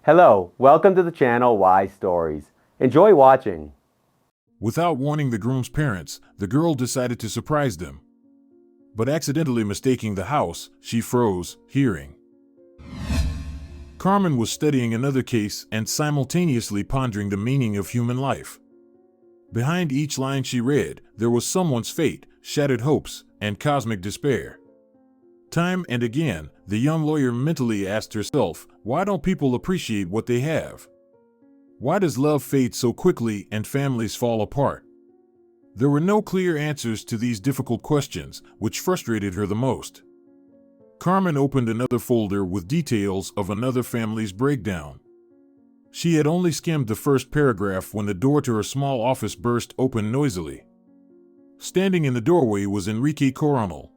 Hello, welcome to the channel Why Stories. Enjoy watching. Without warning the groom's parents, the girl decided to surprise them. But accidentally mistaking the house, she froze, hearing. Carmen was studying another case and simultaneously pondering the meaning of human life. Behind each line she read, there was someone's fate, shattered hopes, and cosmic despair. Time and again, the young lawyer mentally asked herself, why don't people appreciate what they have? Why does love fade so quickly and families fall apart? There were no clear answers to these difficult questions, which frustrated her the most. Carmen opened another folder with details of another family's breakdown. She had only skimmed the first paragraph when the door to her small office burst open noisily. Standing in the doorway was Enrique Coronel.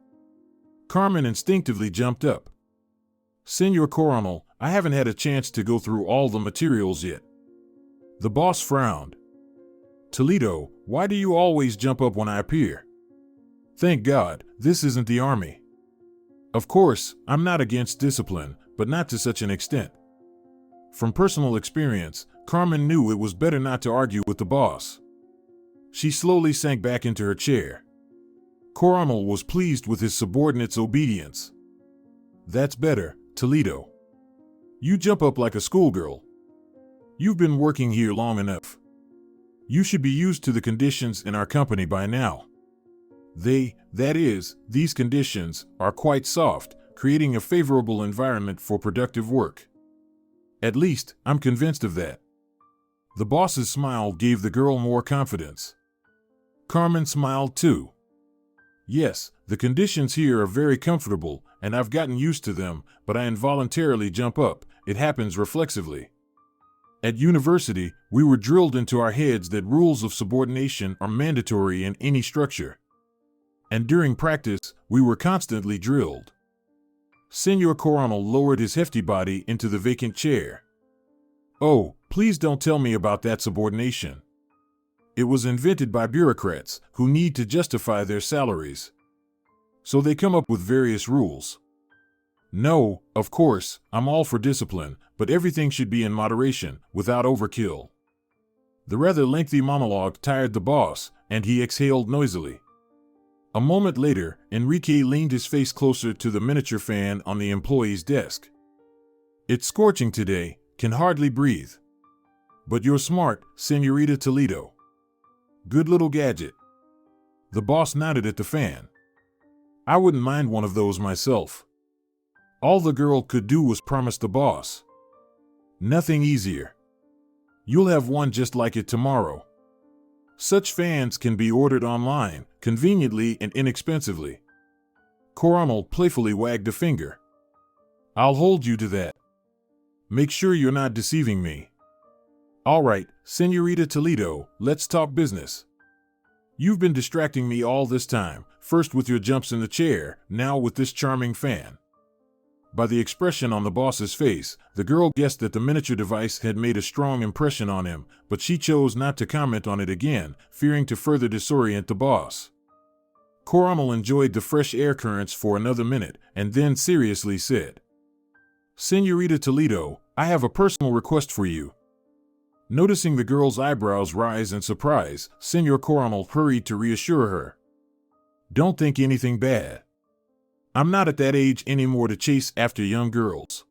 Carmen instinctively jumped up. "Senor Coronel, I haven't had a chance to go through all the materials yet." The boss frowned. "Toledo, why do you always jump up when I appear? Thank God, this isn't the army." Of course, I'm not against discipline, but not to such an extent. From personal experience, Carmen knew it was better not to argue with the boss. She slowly sank back into her chair. Coronel was pleased with his subordinate's obedience. "That's better, Toledo. You jump up like a schoolgirl. You've been working here long enough. You should be used to the conditions in our company by now. These conditions, are quite soft, creating a favorable environment for productive work. At least, I'm convinced of that." The boss's smile gave the girl more confidence. Carmen smiled too. "Yes, the conditions here are very comfortable, and I've gotten used to them, but I involuntarily jump up. It happens reflexively. At university, we were drilled into our heads that rules of subordination are mandatory in any structure. And during practice, we were constantly drilled." Senor Coronel lowered his hefty body into the vacant chair. "Oh, please don't tell me about that subordination. It was invented by bureaucrats who need to justify their salaries. So they come up with various rules. No, of course, I'm all for discipline, but everything should be in moderation, without overkill." The rather lengthy monologue tired the boss, and he exhaled noisily. A moment later, Enrique leaned his face closer to the miniature fan on the employee's desk. "It's scorching today, can hardly breathe. But you're smart, Señorita Toledo. Good little gadget." The boss nodded at the fan. "I wouldn't mind one of those myself." All the girl could do was promise the boss. "Nothing easier. You'll have one just like it tomorrow. Such fans can be ordered online, conveniently and inexpensively." Coronel playfully wagged a finger. "I'll hold you to that. Make sure you're not deceiving me. All right, Señorita Toledo, let's talk business. You've been distracting me all this time, first with your jumps in the chair, now with this charming fan." By the expression on the boss's face, the girl guessed that the miniature device had made a strong impression on him, but she chose not to comment on it again, fearing to further disorient the boss. Coronel enjoyed the fresh air currents for another minute, and then seriously said, "Señorita Toledo, I have a personal request for you." Noticing the girl's eyebrows rise in surprise, Senor Coronel hurried to reassure her. "Don't think anything bad. I'm not at that age anymore to chase after young girls.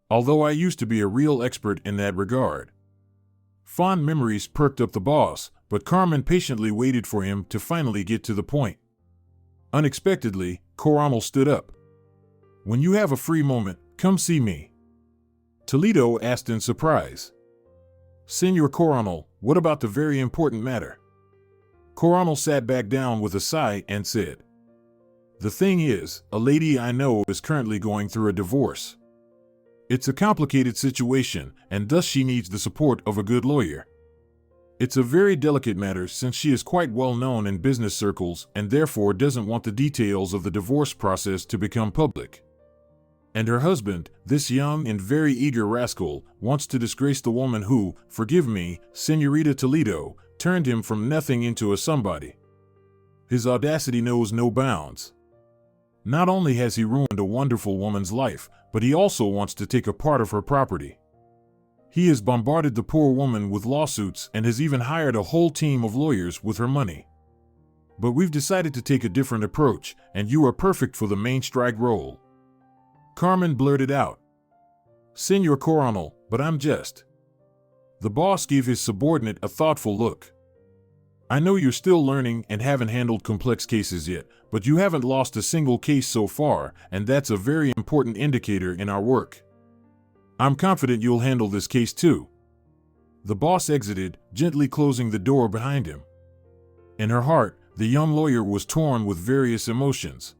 Although I used to be a real expert in that regard." Fond memories perked up the boss, but Carmen patiently waited for him to finally get to the point. Unexpectedly, Coronel stood up. "When you have a free moment, come see me." Toledo asked in surprise. "Senor Coronel, what about the very important matter?" Coronel sat back down with a sigh and said, "The thing is, a lady I know is currently going through a divorce. It's a complicated situation, and thus she needs the support of a good lawyer. It's a very delicate matter since she is quite well known in business circles and therefore doesn't want the details of the divorce process to become public. And her husband, this young and very eager rascal, wants to disgrace the woman who, forgive me, Señorita Toledo, turned him from nothing into a somebody. His audacity knows no bounds. Not only has he ruined a wonderful woman's life, but he also wants to take a part of her property. He has bombarded the poor woman with lawsuits and has even hired a whole team of lawyers with her money. But we've decided to take a different approach, and you are perfect for the main strike role." Carmen blurted out, "Senor Coronel, but I'm just—" The boss gave his subordinate a thoughtful look. "I know you're still learning and haven't handled complex cases yet, but you haven't lost a single case so far, and that's a very important indicator in our work. I'm confident you'll handle this case too." The boss exited, gently closing the door behind him. In her heart, the young lawyer was torn with various emotions.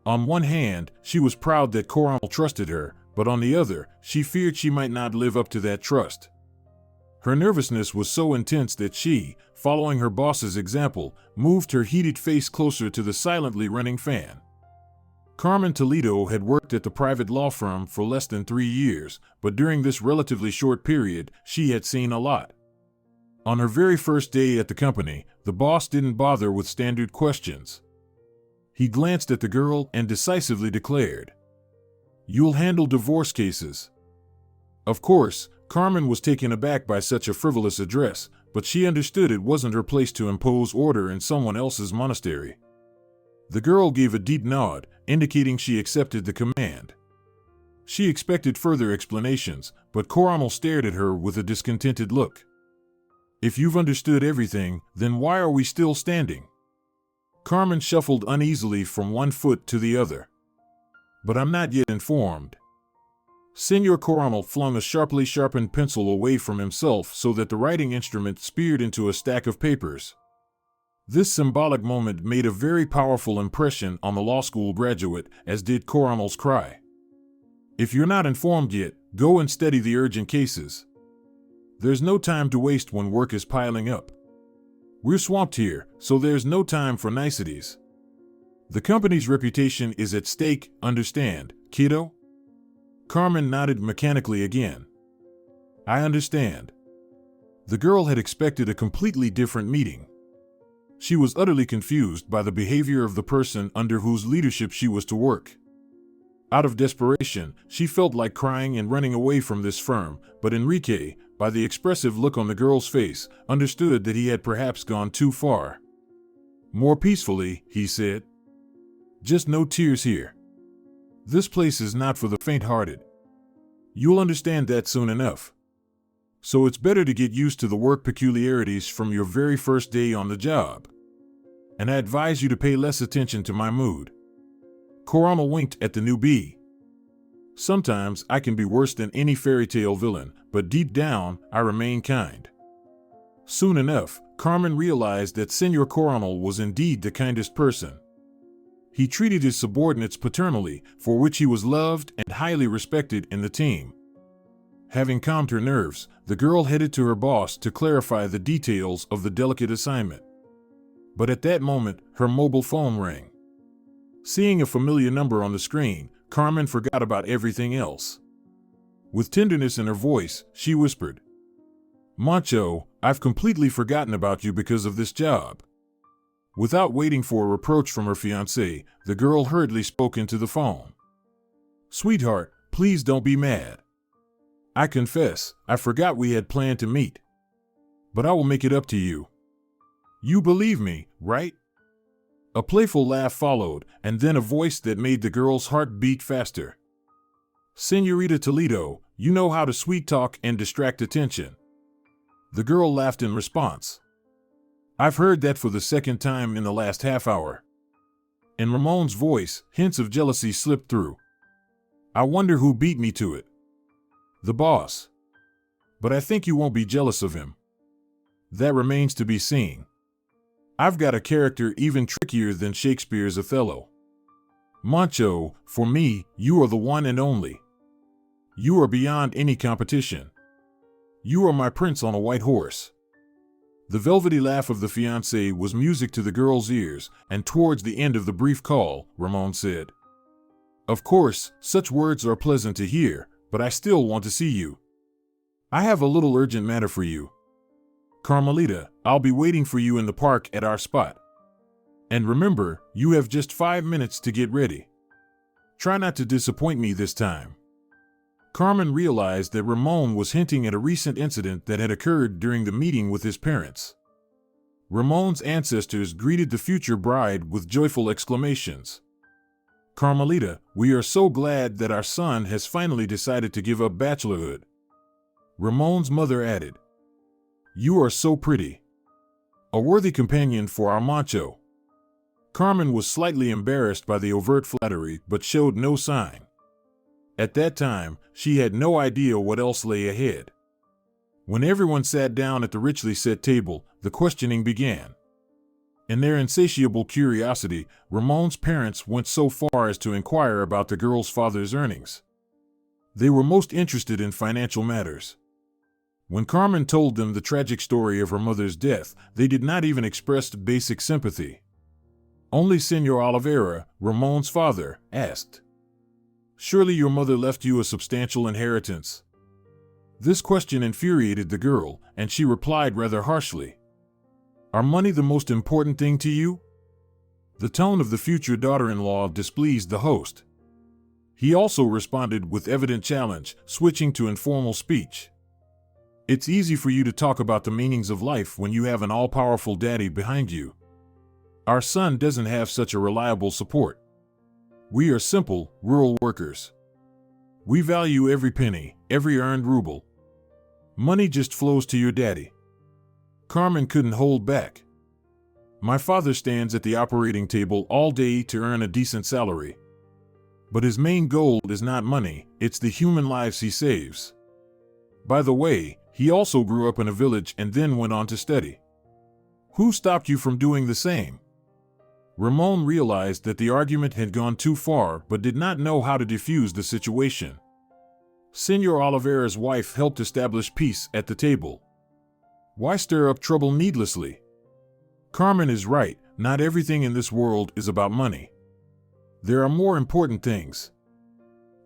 On one hand, she was proud that Coronel trusted her, but on the other, she feared she might not live up to that trust. Her nervousness was so intense that she, following her boss's example, moved her heated face closer to the silently running fan. Carmen Toledo had worked at the private law firm for less than 3 years, but during this relatively short period, she had seen a lot. On her very first day at the company, the boss didn't bother with standard questions. He glanced at the girl and decisively declared, "You'll handle divorce cases." Of course, Carmen was taken aback by such a frivolous address, but she understood it wasn't her place to impose order in someone else's monastery. The girl gave a deep nod, indicating she accepted the command. She expected further explanations, but Coronel stared at her with a discontented look. "If you've understood everything, then why are we still standing?" Carmen shuffled uneasily from one foot to the other. "But I'm not yet informed." Senor Coronel flung a sharply sharpened pencil away from himself so that the writing instrument speared into a stack of papers. This symbolic moment made a very powerful impression on the law school graduate, as did Coronel's cry. "If you're not informed yet, go and study the urgent cases. There's no time to waste when work is piling up. We're swamped here, so there's no time for niceties. The company's reputation is at stake, understand, kiddo?" Carmen nodded mechanically again. "I understand." The girl had expected a completely different meeting. She was utterly confused by the behavior of the person under whose leadership she was to work. Out of desperation, she felt like crying and running away from this firm, but Enrique, by the expressive look on the girl's face, understood that he had perhaps gone too far. "More peacefully," he said. "Just no tears here. This place is not for the faint-hearted. You'll understand that soon enough. So it's better to get used to the work peculiarities from your very first day on the job. And I advise you to pay less attention to my mood." Coronel winked at the newbie. "Sometimes I can be worse than any fairy tale villain, but deep down, I remain kind." Soon enough, Carmen realized that Senor Coronel was indeed the kindest person. He treated his subordinates paternally, for which he was loved and highly respected in the team. Having calmed her nerves, the girl headed to her boss to clarify the details of the delicate assignment. But at that moment, her mobile phone rang. Seeing a familiar number on the screen, Carmen forgot about everything else. With tenderness in her voice, she whispered, "Mancho, I've completely forgotten about you because of this job." Without waiting for a reproach from her fiancé, the girl hurriedly spoke into the phone. "Sweetheart, please don't be mad. I confess, I forgot we had planned to meet. But I will make it up to you. You believe me, right?" A playful laugh followed, and then a voice that made the girl's heart beat faster. "Señorita Toledo, you know how to sweet-talk and distract attention." The girl laughed in response. "I've heard that for the second time in the last half hour." In Ramon's voice, hints of jealousy slipped through. "I wonder who beat me to it." "The boss. But I think you won't be jealous of him." "That remains to be seen. I've got a character even trickier than Shakespeare's Othello. Mancho, for me, you are the one and only. You are beyond any competition. You are my prince on a white horse." The velvety laugh of the fiancé was music to the girl's ears, and towards the end of the brief call, Ramon said, "Of course, such words are pleasant to hear, but I still want to see you. I have a little urgent matter for you. Carmelita, I'll be waiting for you in the park at our spot. And remember, you have just 5 minutes to get ready. Try not to disappoint me this time." Carmen realized that Ramon was hinting at a recent incident that had occurred during the meeting with his parents. Ramon's ancestors greeted the future bride with joyful exclamations. "Carmelita, we are so glad that our son has finally decided to give up bachelorhood." Ramon's mother added, "You are so pretty. A worthy companion for our macho." Carmen was slightly embarrassed by the overt flattery, but showed no sign. At that time, she had no idea what else lay ahead. When everyone sat down at the richly set table, the questioning began. In their insatiable curiosity, Ramon's parents went so far as to inquire about the girl's father's earnings. They were most interested in financial matters. When Carmen told them the tragic story of her mother's death, they did not even express basic sympathy. Only Senor Oliveira, Ramon's father, asked, "Surely your mother left you a substantial inheritance?" This question infuriated the girl, and she replied rather harshly, "Are money the most important thing to you?" The tone of the future daughter-in-law displeased the host. He also responded with evident challenge, switching to informal speech. "It's easy for you to talk about the meanings of life when you have an all-powerful daddy behind you. Our son doesn't have such a reliable support. We are simple, rural workers. We value every penny, every earned ruble. Money just flows to your daddy." Carmen couldn't hold back. "My father stands at the operating table all day to earn a decent salary. But his main goal is not money, it's the human lives he saves. By the way, he also grew up in a village and then went on to study. Who stopped you from doing the same?" Ramon realized that the argument had gone too far but did not know how to defuse the situation. Senor Oliveira's wife helped establish peace at the table. Why stir up trouble needlessly? Carmen is right, not everything in this world is about money. There are more important things.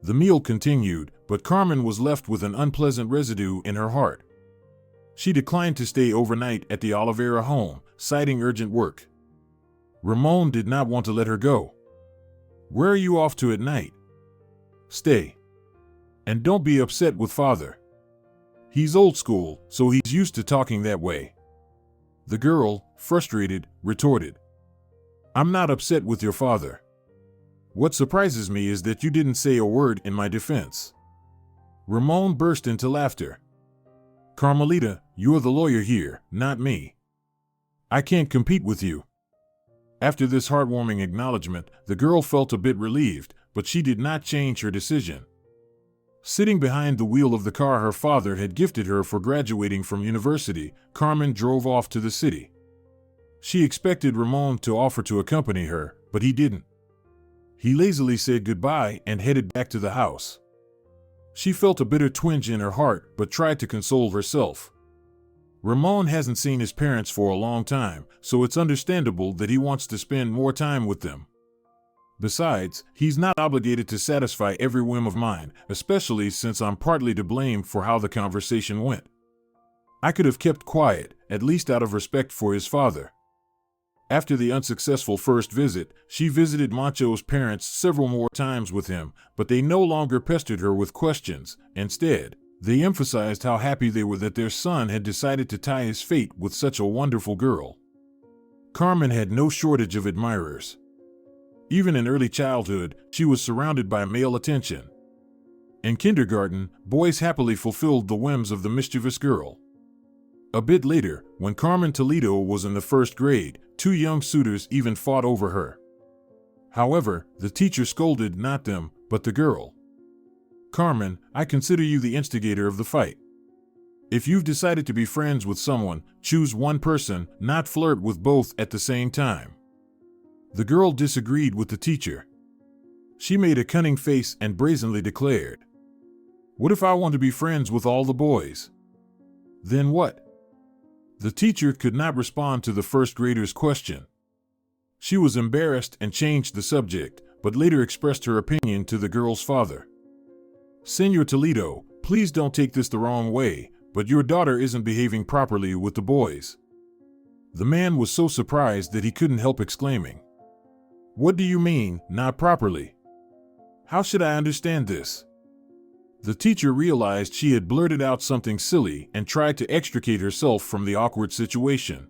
The meal continued, but Carmen was left with an unpleasant residue in her heart. She declined to stay overnight at the Oliveira home, citing urgent work. Ramon did not want to let her go. "Where are you off to at night?" "Stay. And don't be upset with father. He's old school, so he's used to talking that way." The girl, frustrated, retorted, "I'm not upset with your father. What surprises me is that you didn't say a word in my defense." Ramon burst into laughter. "Carmelita, you're the lawyer here, not me. I can't compete with you." After this heartwarming acknowledgement, the girl felt a bit relieved, but she did not change her decision. Sitting behind the wheel of the car her father had gifted her for graduating from university, Carmen drove off to the city. She expected Ramon to offer to accompany her, but he didn't. He lazily said goodbye and headed back to the house. She felt a bitter twinge in her heart, but tried to console herself. Ramon hasn't seen his parents for a long time, so it's understandable that he wants to spend more time with them. Besides, he's not obligated to satisfy every whim of mine, especially since I'm partly to blame for how the conversation went. I could have kept quiet, at least out of respect for his father. After the unsuccessful first visit, she visited Macho's parents several more times with him, but they no longer pestered her with questions. Instead, they emphasized how happy they were that their son had decided to tie his fate with such a wonderful girl. Carmen had no shortage of admirers. Even in early childhood, she was surrounded by male attention. In kindergarten, boys happily fulfilled the whims of the mischievous girl. A bit later, when Carmen Toledo was in the first grade, 2 young suitors even fought over her. However, the teacher scolded not them, but the girl. "Carmen, I consider you the instigator of the fight. If you've decided to be friends with someone, choose one person, not flirt with both at the same time." The girl disagreed with the teacher. She made a cunning face and brazenly declared, "What if I want to be friends with all the boys?" "Then what?" The teacher could not respond to the first grader's question. She was embarrassed and changed the subject, but later expressed her opinion to the girl's father. "Senor Toledo, please don't take this the wrong way, but your daughter isn't behaving properly with the boys." The man was so surprised that he couldn't help exclaiming, "What do you mean, not properly? How should I understand this?" The teacher realized she had blurted out something silly and tried to extricate herself from the awkward situation.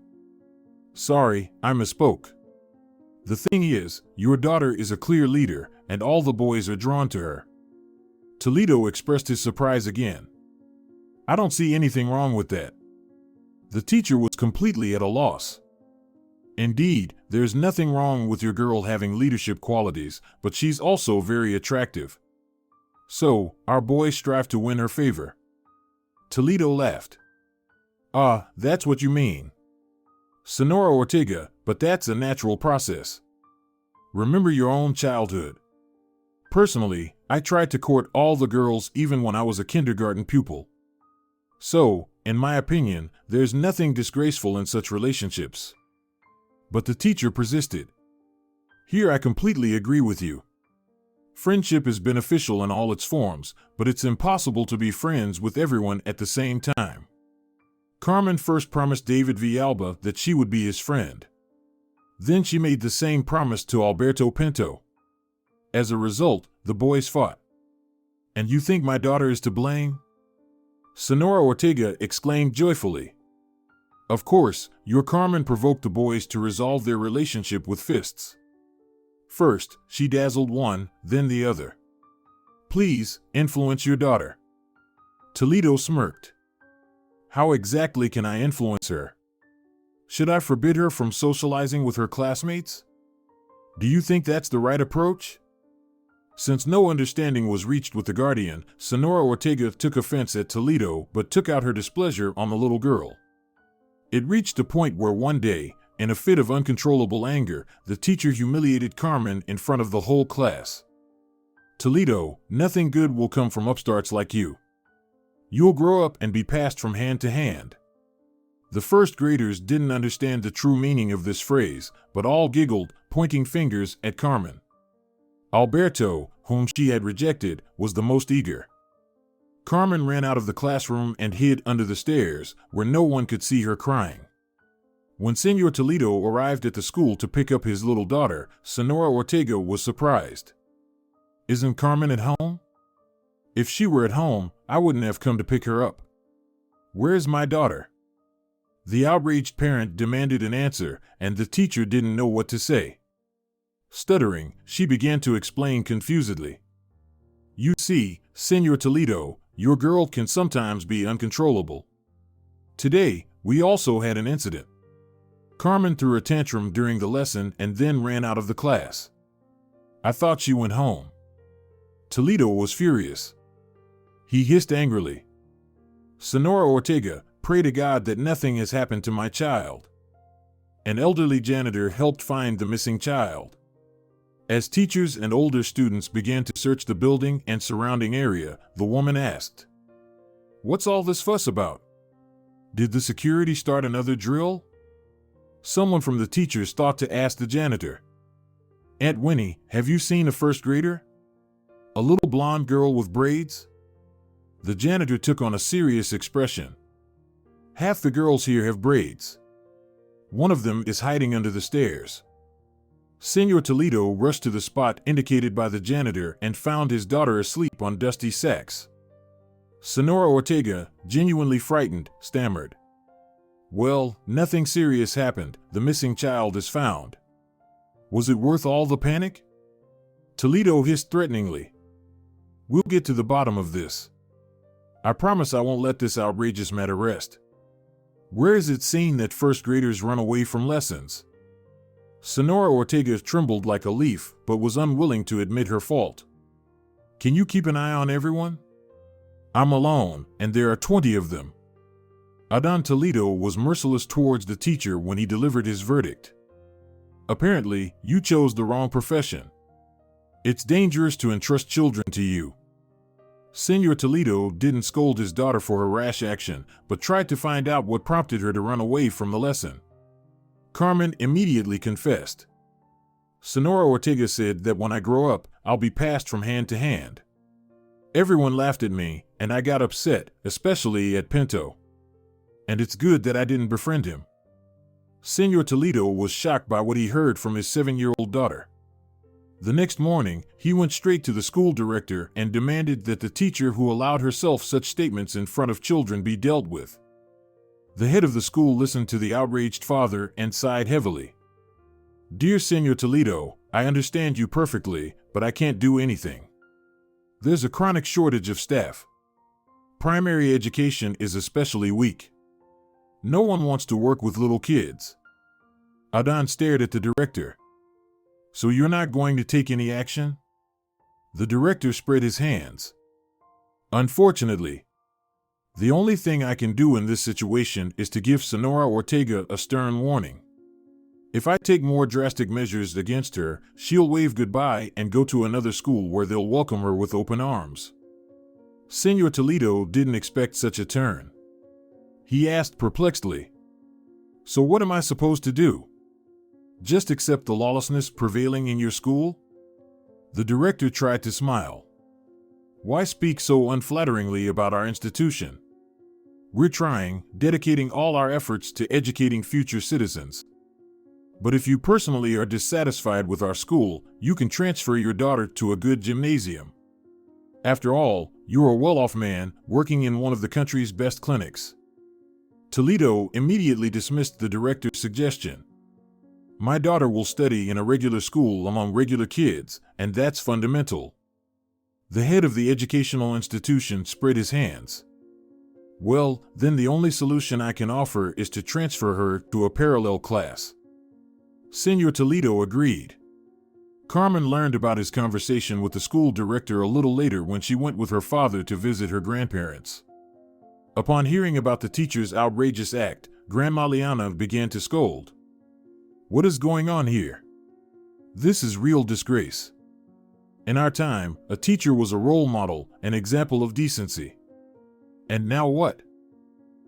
Sorry, I misspoke. The thing is, your daughter is a clear leader, and all the boys are drawn to her. Toledo expressed his surprise again. I don't see anything wrong with that. The teacher was completely at a loss. Indeed, there's nothing wrong with your girl having leadership qualities, but she's also very attractive. So, our boys strive to win her favor. Toledo laughed. Ah, that's what you mean. Sonora Ortega, but that's a natural process. Remember your own childhood. Personally, I tried to court all the girls even when I was a kindergarten pupil. So, in my opinion, there's nothing disgraceful in such relationships. But the teacher persisted. Here I completely agree with you. Friendship is beneficial in all its forms, but it's impossible to be friends with everyone at the same time. Carmen first promised David Villalba that she would be his friend. Then she made the same promise to Alberto Pinto. As a result, the boys fought. And you think my daughter is to blame? Sonora Ortega exclaimed joyfully. Of course, your Carmen provoked the boys to resolve their relationship with fists. First, she dazzled one, then the other. Please, influence your daughter. Toledo smirked. How exactly can I influence her? Should I forbid her from socializing with her classmates? Do you think that's the right approach? Since no understanding was reached with the guardian, Sonora Ortega took offense at Toledo but took out her displeasure on the little girl. It reached a point where one day, in a fit of uncontrollable anger, the teacher humiliated Carmen in front of the whole class. Toledo, nothing good will come from upstarts like you. You'll grow up and be passed from hand to hand. The first graders didn't understand the true meaning of this phrase, but all giggled, pointing fingers at Carmen. Alberto, whom she had rejected, was the most eager. Carmen ran out of the classroom and hid under the stairs, where no one could see her crying. When Senor Toledo arrived at the school to pick up his little daughter, Sonora Ortega was surprised. Isn't Carmen at home? If she were at home, I wouldn't have come to pick her up. Where's my daughter? The outraged parent demanded an answer, and the teacher didn't know what to say. Stuttering, she began to explain confusedly. You see, Senor Toledo, your girl can sometimes be uncontrollable. Today, we also had an incident. Carmen threw a tantrum during the lesson and then ran out of the class. I thought she went home. Toledo was furious. He hissed angrily. Sonora Ortega, pray to God that nothing has happened to my child. An elderly janitor helped find the missing child. As teachers and older students began to search the building and surrounding area, the woman asked, "What's all this fuss about? Did the security start another drill?" Someone from the teachers thought to ask the janitor, "Aunt Winnie, have you seen a first grader? A little blonde girl with braids?" The janitor took on a serious expression. Half the girls here have braids. One of them is hiding under the stairs. Senor Toledo rushed to the spot indicated by the janitor and found his daughter asleep on dusty sacks. Sonora Ortega, genuinely frightened, stammered, "Well, nothing serious happened. The missing child is found." Was it worth all the panic? Toledo hissed threateningly. "We'll get to the bottom of this. I promise I won't let this outrageous matter rest. Where is it seen that first graders run away from lessons?" Sonora Ortega trembled like a leaf, but was unwilling to admit her fault. "Can you keep an eye on everyone? I'm alone, and there are 20 of them." Adan Toledo was merciless towards the teacher when he delivered his verdict. "Apparently, you chose the wrong profession. It's dangerous to entrust children to you." Senor Toledo didn't scold his daughter for her rash action, but tried to find out what prompted her to run away from the lesson. Carmen immediately confessed. Sonora Ortega said that when I grow up, I'll be passed from hand to hand. Everyone laughed at me, and I got upset, especially at Pinto. And it's good that I didn't befriend him. Senor Toledo was shocked by what he heard from his 7-year-old daughter. The next morning, he went straight to the school director and demanded that the teacher who allowed herself such statements in front of children be dealt with. The head of the school listened to the outraged father and sighed heavily. "Dear Senor Toledo, I understand you perfectly, but I can't do anything. There's a chronic shortage of staff. Primary education is especially weak. No one wants to work with little kids." Adán stared at the director. "So you're not going to take any action?" The director spread his hands. "Unfortunately, the only thing I can do in this situation is to give Senora Ortega a stern warning. If I take more drastic measures against her, she'll wave goodbye and go to another school where they'll welcome her with open arms." Senor Toledo didn't expect such a turn. He asked perplexedly, "So what am I supposed to do? Just accept the lawlessness prevailing in your school?" The director tried to smile. "Why speak so unflatteringly about our institution? We're trying, dedicating all our efforts to educating future citizens. But if you personally are dissatisfied with our school, you can transfer your daughter to a good gymnasium. After all, you're a well-off man working in one of the country's best clinics." Toledo immediately dismissed the director's suggestion. "My daughter will study in a regular school among regular kids, and that's fundamental." The head of the educational institution spread his hands. "Well, then the only solution I can offer is to transfer her to a parallel class." Senor Toledo agreed. Carmen learned about his conversation with the school director a little later when she went with her father to visit her grandparents. Upon hearing about the teacher's outrageous act, Grandma Liana began to scold. "What is going on here? This is real disgrace. In our time, a teacher was a role model, an example of decency. And now what?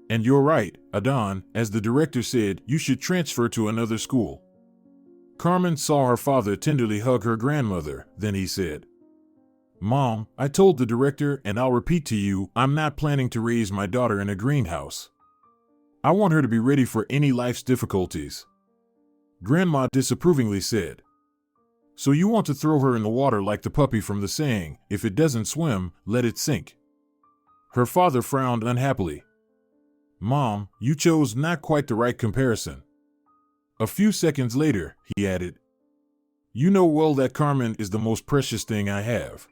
And you're right, Adán, as the director said, you should transfer to another school." Carmen saw her father tenderly hug her grandmother, then he said, "Mom, I told the director and I'll repeat to you, I'm not planning to raise my daughter in a greenhouse. I want her to be ready for any life's difficulties." Grandma disapprovingly said, "So you want to throw her in the water like the puppy from the saying, if it doesn't swim, let it sink." Her father frowned unhappily. "Mom, you chose not quite the right comparison." A few seconds later, he added, "You know well that Carmen is the most precious thing I have."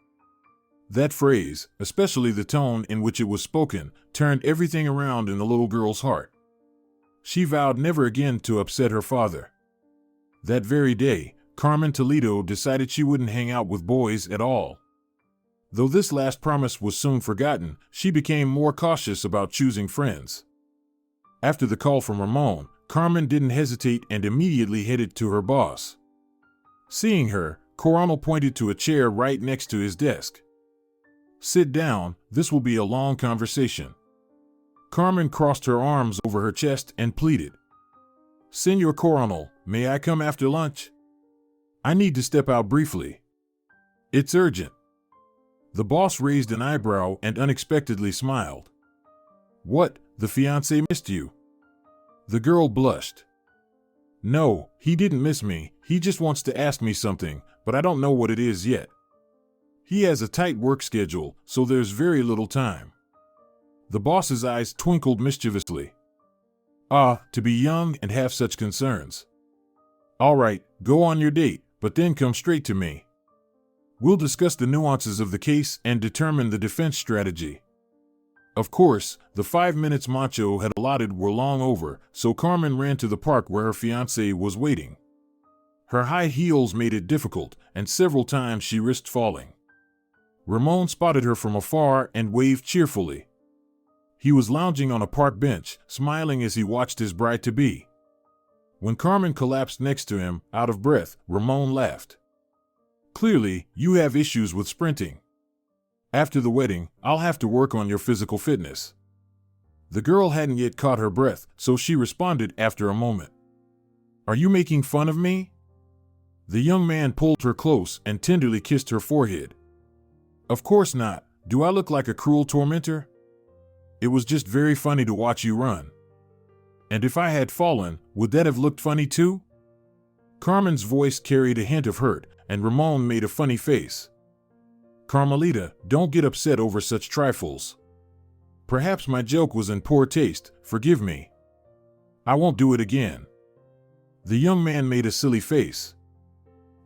That phrase, especially the tone in which it was spoken, turned everything around in the little girl's heart. She vowed never again to upset her father. That very day, Carmen Toledo decided she wouldn't hang out with boys at all. Though this last promise was soon forgotten, she became more cautious about choosing friends. After the call from Ramon, Carmen didn't hesitate and immediately headed to her boss. Seeing her, Coronel pointed to a chair right next to his desk. "Sit down, this will be a long conversation." Carmen crossed her arms over her chest and pleaded, "Senor Coronel, may I come after lunch? I need to step out briefly. It's urgent." The boss raised an eyebrow and unexpectedly smiled. "What, the fiancé missed you?" The girl blushed. "No, he didn't miss me, he just wants to ask me something, but I don't know what it is yet. He has a tight work schedule, so there's very little time." The boss's eyes twinkled mischievously. "Ah, to be young and have such concerns. All right, go on your date, but then come straight to me. We'll discuss the nuances of the case and determine the defense strategy." Of course, the 5 minutes Macho had allotted were long over, so Carmen ran to the park where her fiancé was waiting. Her high heels made it difficult, and several times she risked falling. Ramon spotted her from afar and waved cheerfully. He was lounging on a park bench, smiling as he watched his bride-to-be. When Carmen collapsed next to him, out of breath, Ramon laughed. "Clearly, you have issues with sprinting. After the wedding, I'll have to work on your physical fitness." The girl hadn't yet caught her breath, so she responded after a moment. "Are you making fun of me?" The young man pulled her close and tenderly kissed her forehead. "Of course not. Do I look like a cruel tormentor? It was just very funny to watch you run. And if I had fallen, would that have looked funny too?" Carmen's voice carried a hint of hurt, and Ramon made a funny face. Carmelita, don't get upset over such trifles. Perhaps my joke was in poor taste, forgive me. I won't do it again. The young man made a silly face.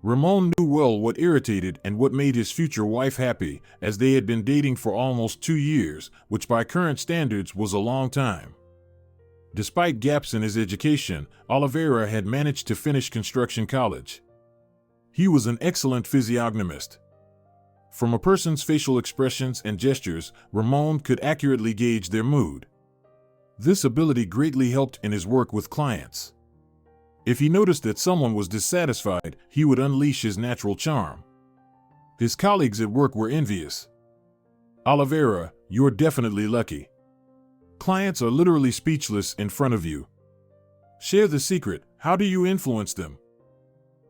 Ramon knew well what irritated and what made his future wife happy, as they had been dating for almost 2 years, which by current standards was a long time. Despite gaps in his education, Oliveira had managed to finish construction college. He was an excellent physiognomist. From a person's facial expressions and gestures, Ramon could accurately gauge their mood. This ability greatly helped in his work with clients. If he noticed that someone was dissatisfied, he would unleash his natural charm. His colleagues at work were envious. Oliveira, you're definitely lucky. Clients are literally speechless in front of you. Share the secret. How do you influence them?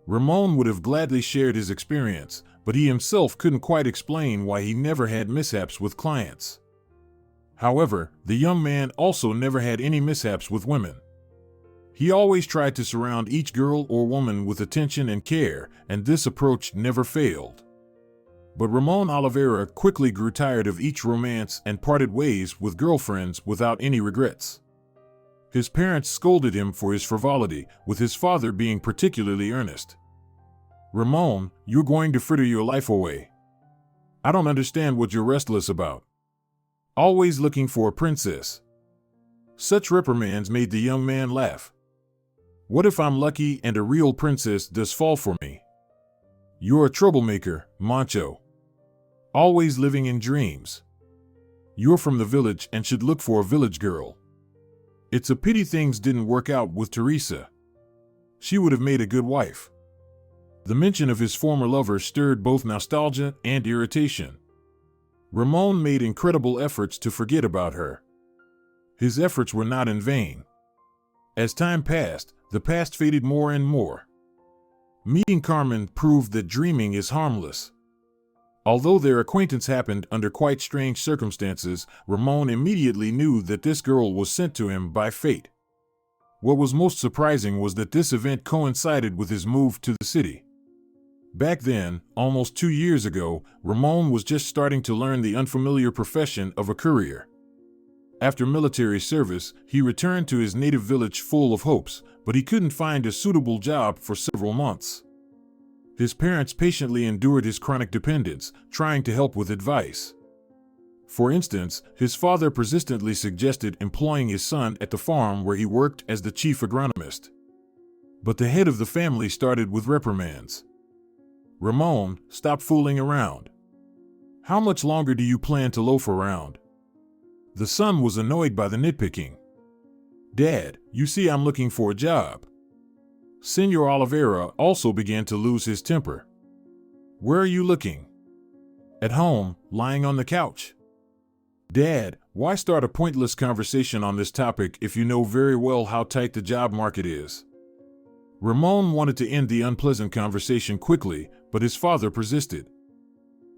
Ramon would have gladly shared his experience, but he himself couldn't quite explain why he never had mishaps with clients. However, the young man also never had any mishaps with women. He always tried to surround each girl or woman with attention and care, and this approach never failed. But Ramon Oliveira quickly grew tired of each romance and parted ways with girlfriends without any regrets. His parents scolded him for his frivolity, with his father being particularly earnest. Ramon, you're going to fritter your life away. I don't understand what you're restless about. Always looking for a princess. Such reprimands made the young man laugh. What if I'm lucky and a real princess does fall for me? You're a troublemaker, macho. Always living in dreams. You're from the village and should look for a village girl. It's a pity things didn't work out with Teresa. She would have made a good wife. The mention of his former lover stirred both nostalgia and irritation. Ramon made incredible efforts to forget about her. His efforts were not in vain. As time passed, the past faded more and more. Meeting Carmen proved that dreaming is harmless. Although their acquaintance happened under quite strange circumstances, Ramon immediately knew that this girl was sent to him by fate. What was most surprising was that this event coincided with his move to the city. Back then, almost 2 years ago, Ramon was just starting to learn the unfamiliar profession of a courier. After military service, he returned to his native village full of hopes, but he couldn't find a suitable job for several months. His parents patiently endured his chronic dependence, trying to help with advice. For instance, his father persistently suggested employing his son at the farm where he worked as the chief agronomist. But the head of the family started with reprimands. Ramon, stop fooling around. How much longer do you plan to loaf around? The son was annoyed by the nitpicking. Dad, you see I'm looking for a job. Senor Oliveira also began to lose his temper. Where are you looking? At home, lying on the couch. Dad, why start a pointless conversation on this topic if you know very well how tight the job market is? Ramon wanted to end the unpleasant conversation quickly, but his father persisted.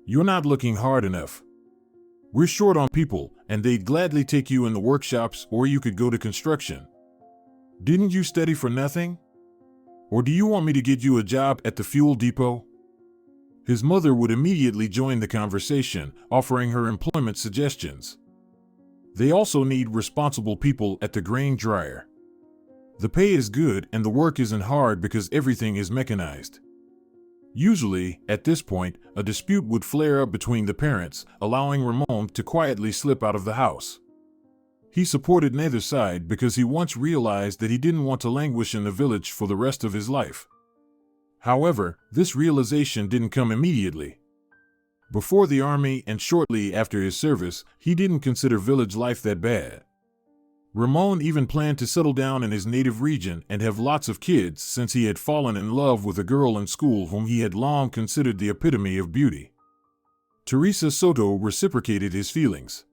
You're not looking hard enough. We're short on people, and they'd gladly take you in the workshops, or you could go to construction. Didn't you study for nothing? Or do you want me to get you a job at the fuel depot? His mother would immediately join the conversation, offering her employment suggestions. They also need responsible people at the grain dryer. The pay is good and the work isn't hard because everything is mechanized. Usually, at this point, a dispute would flare up between the parents, allowing Ramon to quietly slip out of the house. He supported neither side because he once realized that he didn't want to languish in the village for the rest of his life. However, this realization didn't come immediately. Before the army and shortly after his service, he didn't consider village life that bad. Ramon even planned to settle down in his native region and have lots of kids since he had fallen in love with a girl in school whom he had long considered the epitome of beauty. Teresa Soto reciprocated his feelings.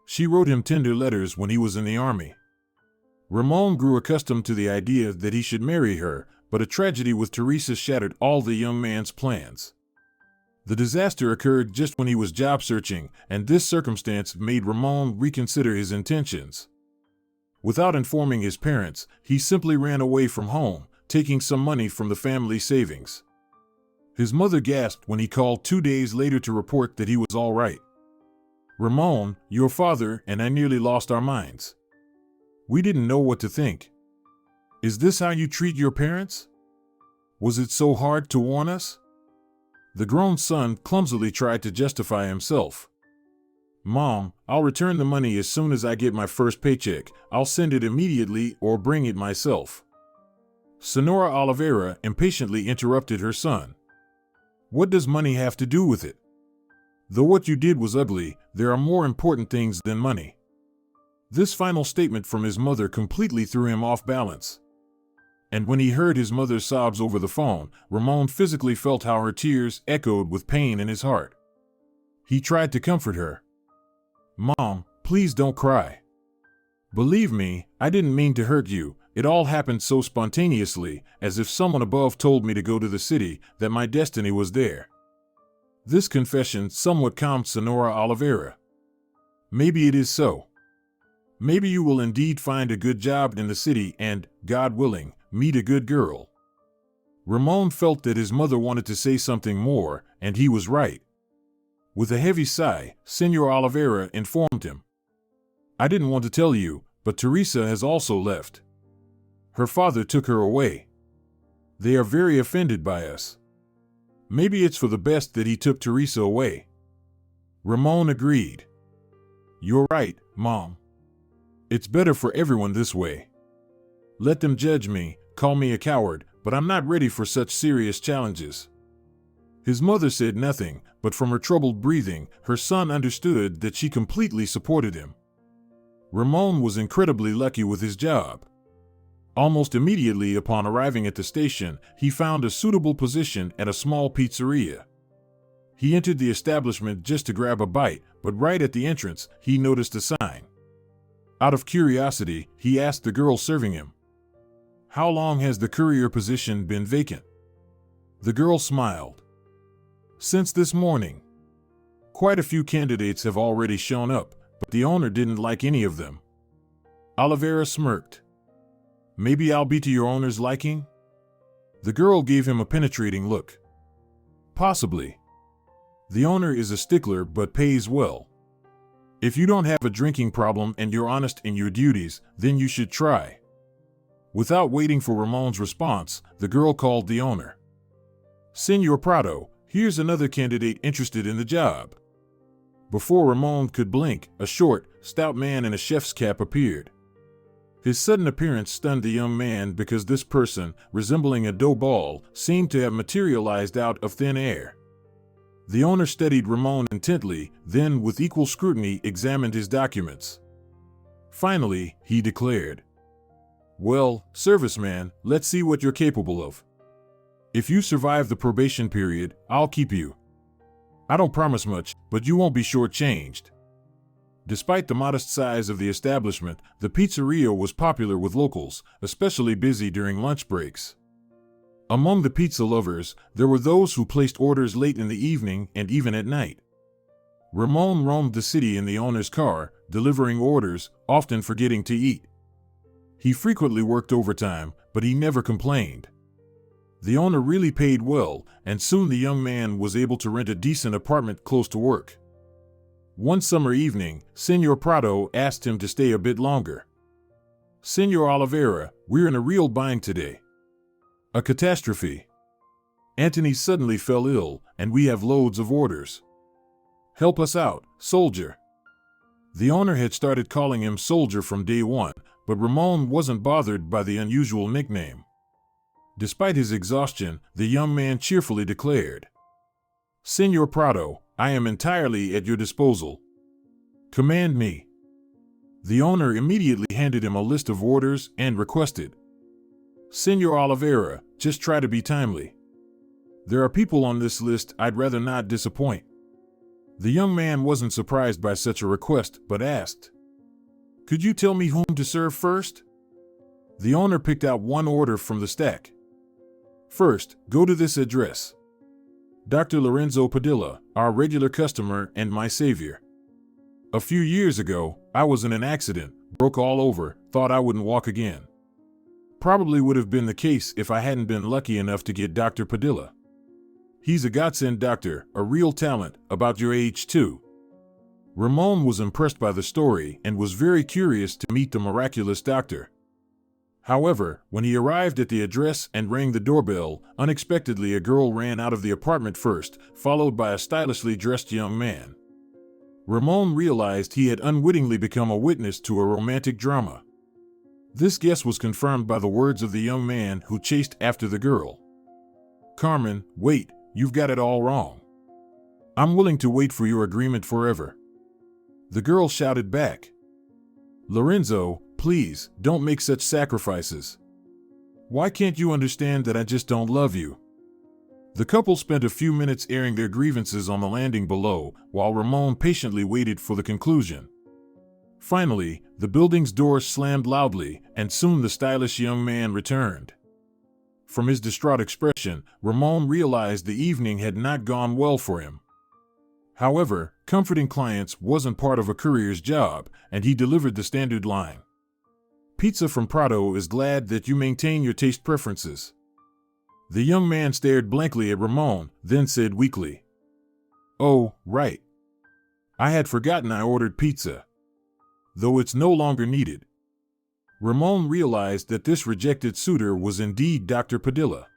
She wrote him tender letters when he was in the army. Ramon grew accustomed to the idea that he should marry her, but a tragedy with Teresa shattered all the young man's plans. The disaster occurred just when he was job searching, and this circumstance made Ramon reconsider his intentions. Without informing his parents, he simply ran away from home, taking some money from the family savings. His mother gasped when he called 2 days later to report that he was all right. "Ramon, your father and I nearly lost our minds. We didn't know what to think. Is this how you treat your parents? Was it so hard to warn us?" The grown son clumsily tried to justify himself. "Mom, I'll return the money as soon as I get my first paycheck. I'll send it immediately or bring it myself." Senora Oliveira impatiently interrupted her son. "What does money have to do with it? Though what you did was ugly, there are more important things than money." This final statement from his mother completely threw him off balance. And when he heard his mother's sobs over the phone, Ramon physically felt how her tears echoed with pain in his heart. He tried to comfort her. "Mom, please don't cry. Believe me, I didn't mean to hurt you. It all happened so spontaneously, as if someone above told me to go to the city, that my destiny was there." This confession somewhat calmed Senora Oliveira. "Maybe it is so. Maybe you will indeed find a good job in the city and, God willing, meet a good girl." Ramon felt that his mother wanted to say something more, and he was right. With a heavy sigh, Senor Oliveira informed him. "I didn't want to tell you, but Teresa has also left. Her father took her away. They are very offended by us. Maybe it's for the best that he took Teresa away." Ramon agreed. "You're right, Mom. It's better for everyone this way. Let them judge me, call me a coward, but I'm not ready for such serious challenges." His mother said nothing, but from her troubled breathing, her son understood that she completely supported him. Ramon was incredibly lucky with his job. Almost immediately upon arriving at the station, he found a suitable position at a small pizzeria. He entered the establishment just to grab a bite, but right at the entrance, he noticed a sign. Out of curiosity, he asked the girl serving him, "How long has the courier position been vacant?" The girl smiled. "Since this morning. Quite a few candidates have already shown up, but the owner didn't like any of them." Oliveira smirked. "Maybe I'll be to your owner's liking?" The girl gave him a penetrating look. "Possibly. The owner is a stickler but pays well. If you don't have a drinking problem and you're honest in your duties, then you should try." Without waiting for Ramon's response, the girl called the owner. "Senor Prado, here's another candidate interested in the job." Before Ramon could blink, a short, stout man in a chef's cap appeared. His sudden appearance stunned the young man because this person, resembling a dough ball, seemed to have materialized out of thin air. The owner studied Ramon intently, then with equal scrutiny examined his documents. Finally, he declared, "Well, serviceman, let's see what you're capable of. If you survive the probation period, I'll keep you. I don't promise much, but you won't be shortchanged." Despite the modest size of the establishment, the pizzeria was popular with locals, especially busy during lunch breaks. Among the pizza lovers, there were those who placed orders late in the evening and even at night. Ramon roamed the city in the owner's car, delivering orders, often forgetting to eat. He frequently worked overtime, but he never complained. The owner really paid well, and soon the young man was able to rent a decent apartment close to work. One summer evening, Senor Prado asked him to stay a bit longer. "Senor Oliveira, we're in a real bind today. A catastrophe. Anthony suddenly fell ill, and we have loads of orders. Help us out, soldier." The owner had started calling him soldier from day one, but Ramon wasn't bothered by the unusual nickname. Despite his exhaustion, the young man cheerfully declared, "Senor Prado, I am entirely at your disposal. Command me." The owner immediately handed him a list of orders and requested, "Senor Oliveira, just try to be timely. There are people on this list I'd rather not disappoint." The young man wasn't surprised by such a request, but asked, "Could you tell me whom to serve first?" The owner picked out one order from the stack. "First, go to this address. Dr. Lorenzo Padilla, our regular customer and my savior. A few years ago, I was in an accident, broke all over, thought I wouldn't walk again. Probably would have been the case if I hadn't been lucky enough to get Dr. Padilla. He's a godsend doctor, a real talent, about your age too. Ramon was impressed by the story and was very curious to meet the miraculous doctor. However, when he arrived at the address and rang the doorbell, unexpectedly a girl ran out of the apartment first, followed by a stylishly dressed young man. Ramon realized he had unwittingly become a witness to a romantic drama. This guess was confirmed by the words of the young man who chased after the girl. "Carmen, wait, you've got it all wrong. I'm willing to wait for your agreement forever." The girl shouted back. "Lorenzo, please, don't make such sacrifices. Why can't you understand that I just don't love you?" The couple spent a few minutes airing their grievances on the landing below, while Ramon patiently waited for the conclusion. Finally, the building's doors slammed loudly, and soon the stylish young man returned. From his distraught expression, Ramon realized the evening had not gone well for him. However, comforting clients wasn't part of a courier's job, and he delivered the standard line. "Pizza from Prado is glad that you maintain your taste preferences." The young man stared blankly at Ramon, then said weakly, "Oh, right. I had forgotten I ordered pizza. Though it's no longer needed." Ramon realized that this rejected suitor was indeed Dr. Padilla.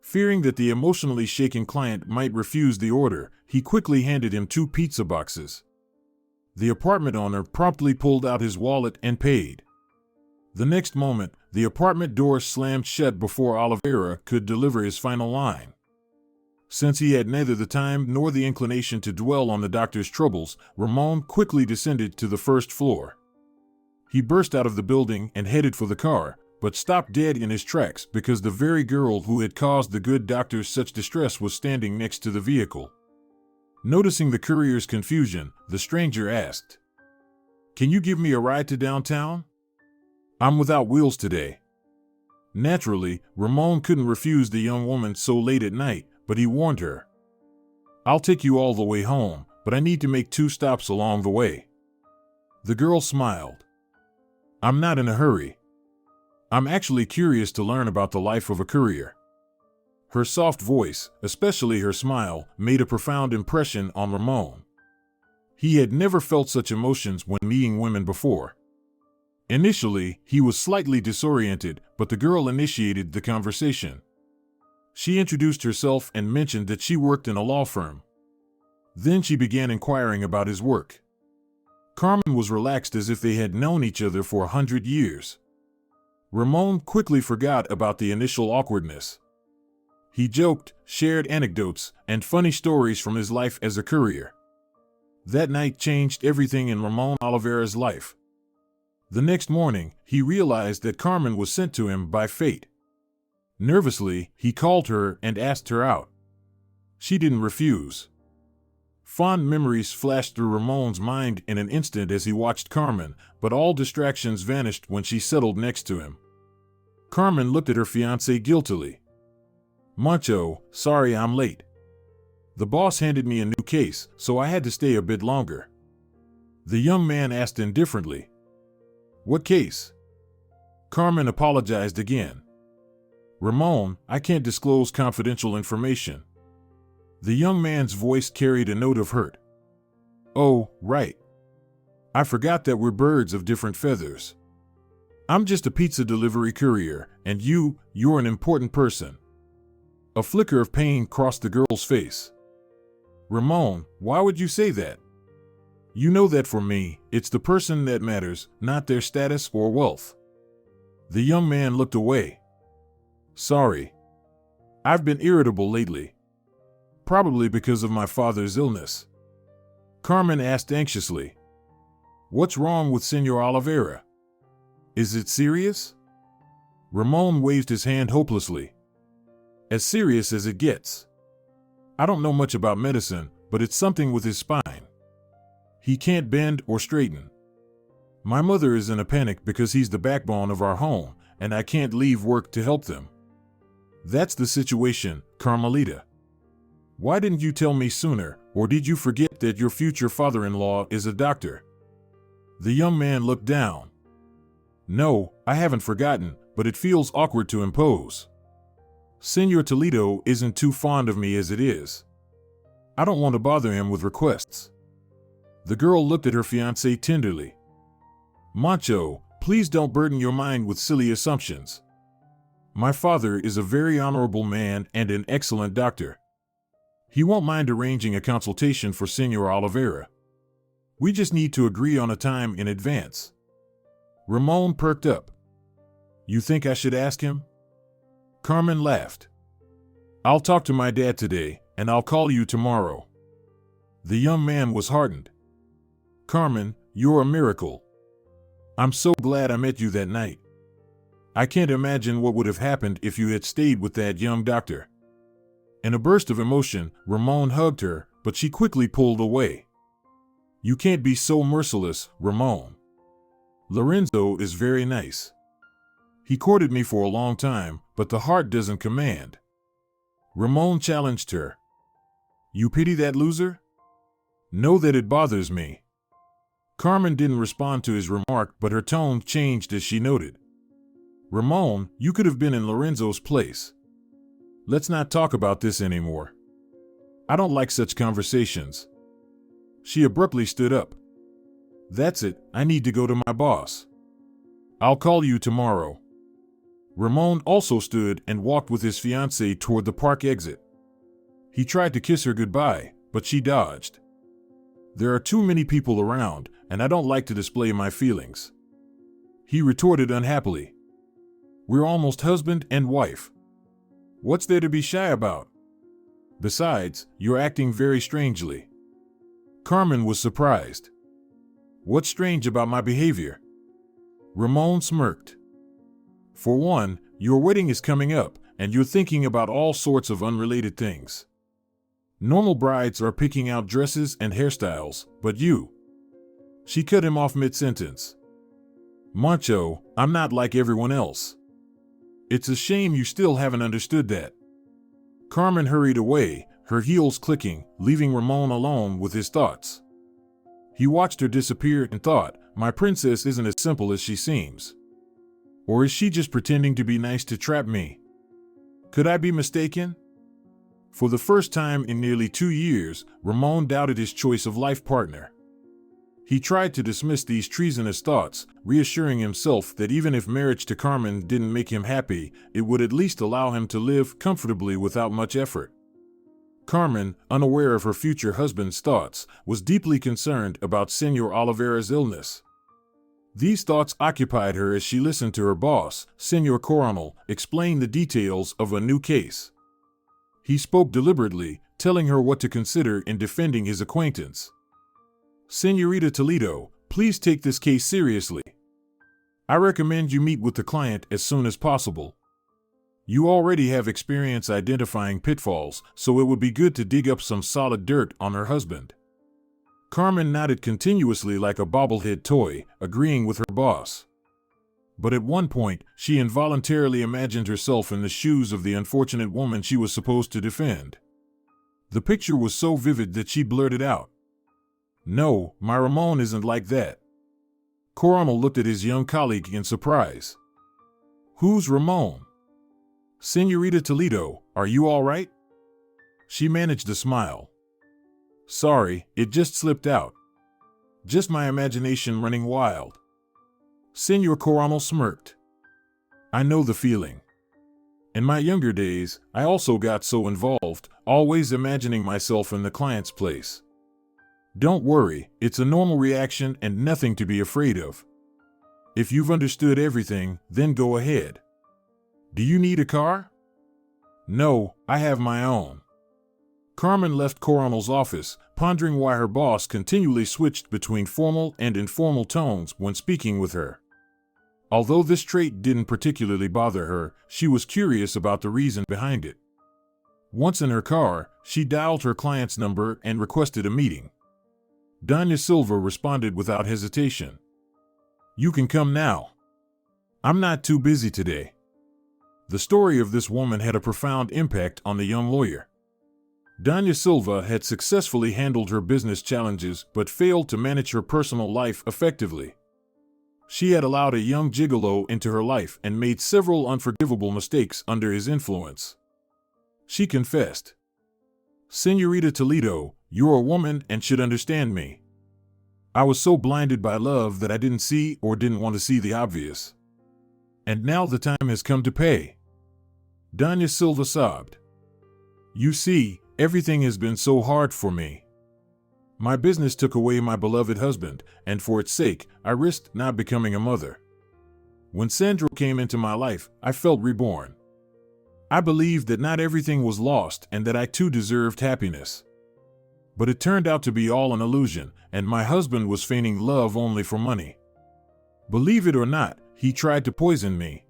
Fearing that the emotionally shaken client might refuse the order, he quickly handed him 2 pizza boxes. The apartment owner promptly pulled out his wallet and paid. The next moment, the apartment door slammed shut before Oliveira could deliver his final line. Since he had neither the time nor the inclination to dwell on the doctor's troubles, Ramon quickly descended to the first floor. He burst out of the building and headed for the car, but stopped dead in his tracks because the very girl who had caused the good doctor such distress was standing next to the vehicle. Noticing the courier's confusion, the stranger asked, "Can you give me a ride to downtown? I'm without wheels today." Naturally, Ramon couldn't refuse the young woman so late at night, but he warned her, "I'll take you all the way home, but I need to make 2 stops along the way." The girl smiled. "I'm not in a hurry. I'm actually curious to learn about the life of a courier." Her soft voice, especially her smile, made a profound impression on Ramon. He had never felt such emotions when meeting women before. Initially, he was slightly disoriented, but the girl initiated the conversation. She introduced herself and mentioned that she worked in a law firm. Then she began inquiring about his work. Carmen was relaxed as if they had known each other for 100 years. Ramon quickly forgot about the initial awkwardness. He joked, shared anecdotes, and funny stories from his life as a courier. That night changed everything in Ramon Oliveira's life. The next morning, he realized that Carmen was sent to him by fate. Nervously, he called her and asked her out. She didn't refuse. Fond memories flashed through Ramon's mind in an instant as he watched Carmen, but all distractions vanished when she settled next to him. Carmen looked at her fiancé guiltily. "Mancho, sorry I'm late. The boss handed me a new case, so I had to stay a bit longer." The young man asked indifferently, "What case?" Carmen apologized again. "Ramon, I can't disclose confidential information." The young man's voice carried a note of hurt. "Oh, right. I forgot that we're birds of different feathers. I'm just a pizza delivery courier, and you're an important person." A flicker of pain crossed the girl's face. "Ramon, why would you say that? You know that for me, it's the person that matters, not their status or wealth." The young man looked away. "Sorry. I've been irritable lately. Probably because of my father's illness." Carmen asked anxiously, "What's wrong with Senor Oliveira? Is it serious?" Ramon waved his hand hopelessly. "As serious as it gets. I don't know much about medicine, but it's something with his spine. He can't bend or straighten. My mother is in a panic because he's the backbone of our home, and I can't leave work to help them. That's the situation, Carmelita. Why didn't you tell me sooner, or did you forget that your future father-in-law is a doctor?" The young man looked down. "No, I haven't forgotten, but it feels awkward to impose." Senor Toledo isn't too fond of me as it is. I don't want to bother him with requests. The girl looked at her fiancé tenderly. Macho, please don't burden your mind with silly assumptions. My father is a very honorable man and an excellent doctor. He won't mind arranging a consultation for Senor Oliveira. We just need to agree on a time in advance. Ramon perked up. You think I should ask him? Carmen laughed. I'll talk to my dad today, and I'll call you tomorrow. The young man was heartened. Carmen, you're a miracle. I'm so glad I met you that night. I can't imagine what would have happened if you had stayed with that young doctor. In a burst of emotion, Ramon hugged her, but she quickly pulled away. You can't be so merciless, Ramon. Lorenzo is very nice. He courted me for a long time, but the heart doesn't command. Ramon challenged her. You pity that loser? Know that it bothers me. Carmen didn't respond to his remark, but her tone changed as she noted. Ramon, you could have been in Lorenzo's place. Let's not talk about this anymore. I don't like such conversations. She abruptly stood up. That's it, I need to go to my boss. I'll call you tomorrow. Ramon also stood and walked with his fiancée toward the park exit. He tried to kiss her goodbye, but she dodged. There are too many people around, and I don't like to display my feelings. He retorted unhappily. We're almost husband and wife. What's there to be shy about? Besides, you're acting very strangely. Carmen was surprised. What's strange about my behavior? Ramon smirked. For one, your wedding is coming up, and you're thinking about all sorts of unrelated things. Normal brides are picking out dresses and hairstyles, but you... She cut him off mid-sentence. Macho, I'm not like everyone else. It's a shame you still haven't understood that. Carmen hurried away, her heels clicking, leaving Ramon alone with his thoughts. He watched her disappear and thought, my princess isn't as simple as she seems. Or is she just pretending to be nice to trap me? Could I be mistaken? For the first time in nearly 2 years, Ramon doubted his choice of life partner. He tried to dismiss these treasonous thoughts, reassuring himself that even if marriage to Carmen didn't make him happy, it would at least allow him to live comfortably without much effort. Carmen, unaware of her future husband's thoughts, was deeply concerned about Senor Oliveira's illness. These thoughts occupied her as she listened to her boss, Senor Coronel, explain the details of a new case. He spoke deliberately, telling her what to consider in defending his acquaintance. Senorita Toledo, please take this case seriously. I recommend you meet with the client as soon as possible. You already have experience identifying pitfalls, so it would be good to dig up some solid dirt on her husband. Carmen nodded continuously like a bobblehead toy, agreeing with her boss. But at one point, she involuntarily imagined herself in the shoes of the unfortunate woman she was supposed to defend. The picture was so vivid that she blurted out, No, my Ramon isn't like that. Coronel looked at his young colleague in surprise. Who's Ramon? Senorita Toledo, are you all right? She managed a smile. Sorry, it just slipped out. Just my imagination running wild. Senor Coronel smirked. I know the feeling. In my younger days, I also got so involved, always imagining myself in the client's place. Don't worry, it's a normal reaction and nothing to be afraid of. If you've understood everything, then go ahead. Do you need a car? No, I have my own. Carmen left Coronel's office, pondering why her boss continually switched between formal and informal tones when speaking with her. Although this trait didn't particularly bother her, she was curious about the reason behind it. Once in her car, she dialed her client's number and requested a meeting. Doña Silva responded without hesitation. You can come now. I'm not too busy today. The story of this woman had a profound impact on the young lawyer. Doña Silva had successfully handled her business challenges but failed to manage her personal life effectively. She had allowed a young gigolo into her life and made several unforgivable mistakes under his influence. She confessed. Senorita Toledo, you're a woman and should understand me. I was so blinded by love that I didn't see or didn't want to see the obvious. And now the time has come to pay. Doña Silva sobbed. You see, everything has been so hard for me. My business took away my beloved husband, and for its sake, I risked not becoming a mother. When Sandro came into my life, I felt reborn. I believed that not everything was lost and that I too deserved happiness. But it turned out to be all an illusion, and my husband was feigning love only for money. Believe it or not, he tried to poison me.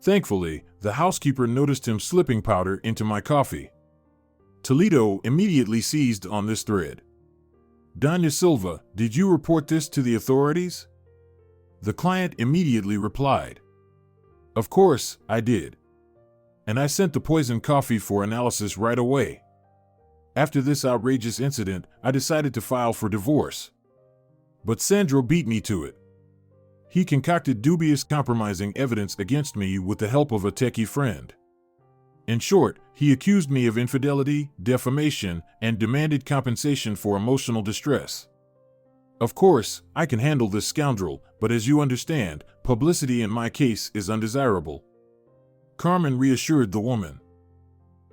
Thankfully, the housekeeper noticed him slipping powder into my coffee. Toledo immediately seized on this thread. Doña Silva, did you report this to the authorities? The client immediately replied. Of course, I did. And I sent the poisoned coffee for analysis right away. After this outrageous incident, I decided to file for divorce. But Sandro beat me to it. He concocted dubious compromising evidence against me with the help of a techie friend. In short, he accused me of infidelity, defamation, and demanded compensation for emotional distress. Of course, I can handle this scoundrel, but as you understand, publicity in my case is undesirable. Carmen reassured the woman.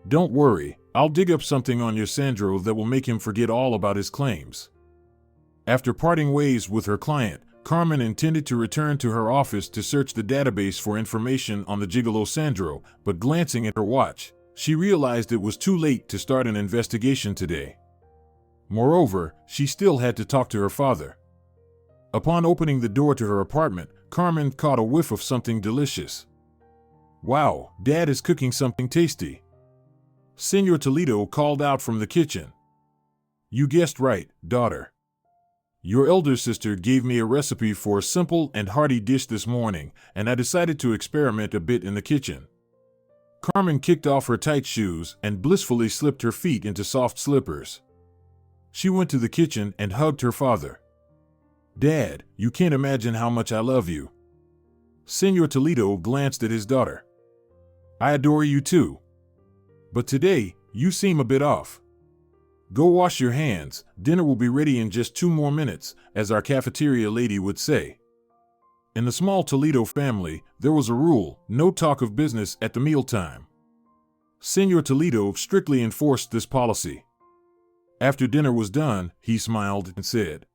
Don't worry, I'll dig up something on your Sandro that will make him forget all about his claims. After parting ways with her client, Carmen intended to return to her office to search the database for information on the gigolo Sandro, but glancing at her watch, she realized it was too late to start an investigation today. Moreover, she still had to talk to her father. Upon opening the door to her apartment, Carmen caught a whiff of something delicious. Wow, Dad is cooking something tasty. Senor Toledo called out from the kitchen. You guessed right, daughter. Your elder sister gave me a recipe for a simple and hearty dish this morning, and I decided to experiment a bit in the kitchen. Carmen kicked off her tight shoes and blissfully slipped her feet into soft slippers. She went to the kitchen and hugged her father. Dad, you can't imagine how much I love you. Senor Toledo glanced at his daughter. I adore you too. But today, you seem a bit off. Go wash your hands, dinner will be ready in just 2 more minutes, as our cafeteria lady would say. In the small Toledo family, there was a rule, no talk of business at the mealtime. Senor Toledo strictly enforced this policy. After dinner was done, he smiled and said,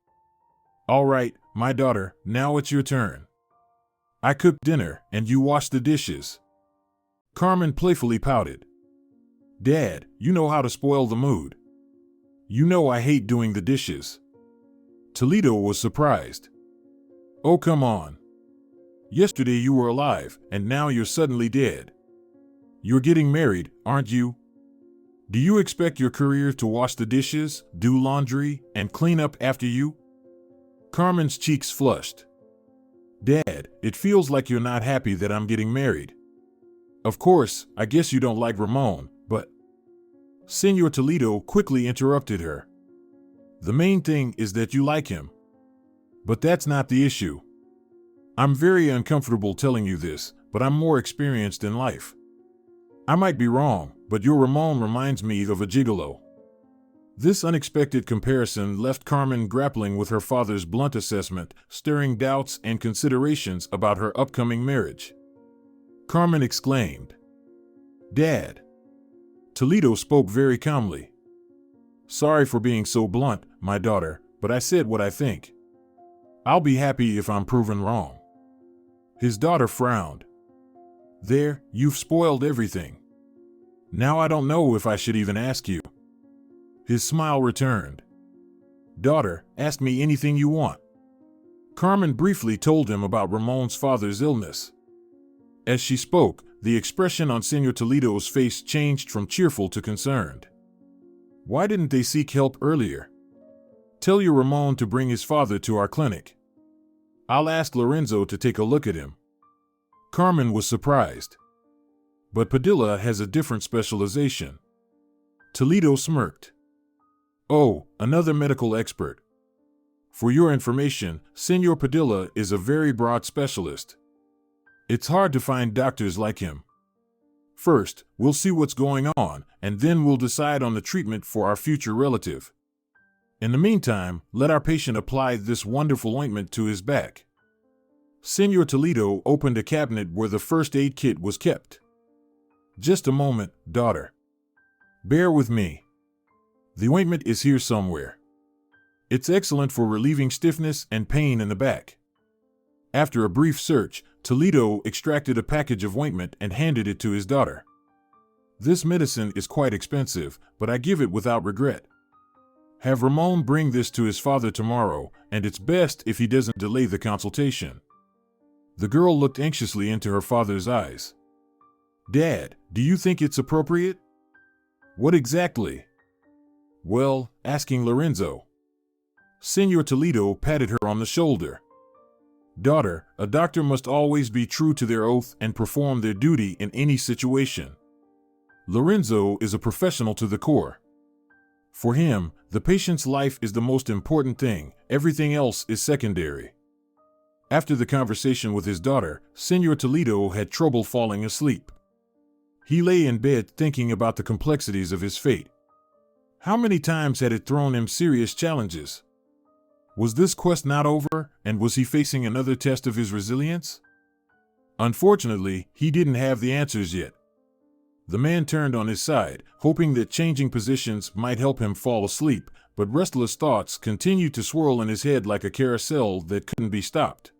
All right, my daughter, now it's your turn. I cooked dinner, and you washed the dishes. Carmen playfully pouted. Dad, you know how to spoil the mood. You know I hate doing the dishes. Toledo was surprised. Oh, come on. Yesterday you were alive, and now you're suddenly dead. You're getting married, aren't you? Do you expect your career to wash the dishes, do laundry, and clean up after you? Carmen's cheeks flushed. Dad, it feels like you're not happy that I'm getting married. Of course, I guess you don't like Ramon, but... Senor Toledo quickly interrupted her. The main thing is that you like him. But that's not the issue. I'm very uncomfortable telling you this, but I'm more experienced in life. I might be wrong, but your Ramon reminds me of a gigolo. This unexpected comparison left Carmen grappling with her father's blunt assessment, stirring doubts and considerations about her upcoming marriage. Carmen exclaimed, Dad. Toledo spoke very calmly. Sorry for being so blunt, my daughter, but I said what I think. I'll be happy if I'm proven wrong. His daughter frowned. There, you've spoiled everything. Now I don't know if I should even ask you. His smile returned. Daughter, ask me anything you want. Carmen briefly told him about Ramon's father's illness. As she spoke, the expression on Senor Toledo's face changed from cheerful to concerned. Why didn't they seek help earlier? Tell your Ramon to bring his father to our clinic. I'll ask Lorenzo to take a look at him. Carmen was surprised. But Padilla has a different specialization. Toledo smirked. Oh, another medical expert. For your information, Senor Padilla is a very broad specialist. It's hard to find doctors like him. First, we'll see what's going on, and then we'll decide on the treatment for our future relative. In the meantime, let our patient apply this wonderful ointment to his back. Senor Toledo opened a cabinet where the first aid kit was kept. Just a moment, daughter. Bear with me. The ointment is here somewhere. It's excellent for relieving stiffness and pain in the back. After a brief search, Toledo extracted a package of ointment and handed it to his daughter. This medicine is quite expensive, but I give it without regret. Have Ramon bring this to his father tomorrow, and it's best if he doesn't delay the consultation. The girl looked anxiously into her father's eyes. Dad, do you think it's appropriate? What exactly? Well, asking Lorenzo. Senor Toledo patted her on the shoulder. Daughter, a doctor must always be true to their oath and perform their duty in any situation. Lorenzo is a professional to the core. For him, the patient's life is the most important thing, everything else is secondary. After the conversation with his daughter, Senor Toledo had trouble falling asleep. He lay in bed thinking about the complexities of his fate. How many times had it thrown him serious challenges? Was this quest not over, and was he facing another test of his resilience? Unfortunately, he didn't have the answers yet. The man turned on his side, hoping that changing positions might help him fall asleep, but restless thoughts continued to swirl in his head like a carousel that couldn't be stopped.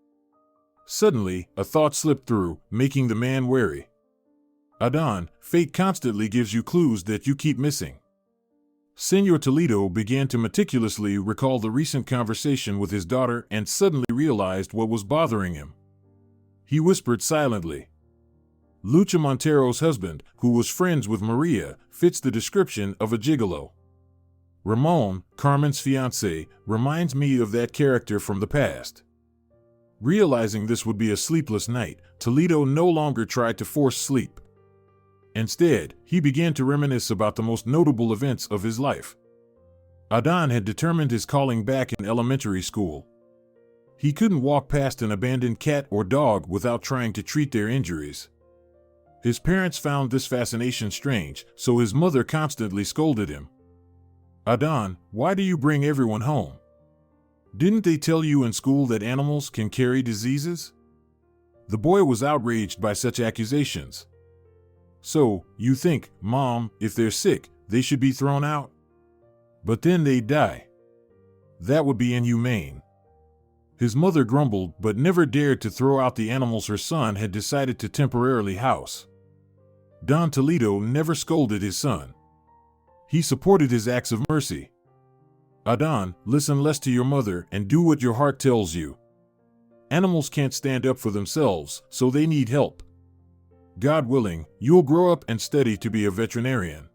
Suddenly, a thought slipped through, making the man wary. Adon, fate constantly gives you clues that you keep missing. Senor Toledo began to meticulously recall the recent conversation with his daughter and suddenly realized what was bothering him. He whispered silently. Lucha Montero's husband, who was friends with Maria, fits the description of a gigolo. Ramon, Carmen's fiancé, reminds me of that character from the past. Realizing this would be a sleepless night, Toledo no longer tried to force sleep. Instead, he began to reminisce about the most notable events of his life. Adon had determined his calling back in elementary school. He couldn't walk past an abandoned cat or dog without trying to treat their injuries. His parents found this fascination strange, so his mother constantly scolded him. Adon, why do you bring everyone home? Didn't they tell you in school that animals can carry diseases? The boy was outraged by such accusations. So, you think, Mom, if they're sick, they should be thrown out? But then they'd die. That would be inhumane. His mother grumbled but never dared to throw out the animals her son had decided to temporarily house. Don Toledo never scolded his son. He supported his acts of mercy. Adon, listen less to your mother and do what your heart tells you. Animals can't stand up for themselves, so they need help. God willing, you'll grow up and study to be a veterinarian.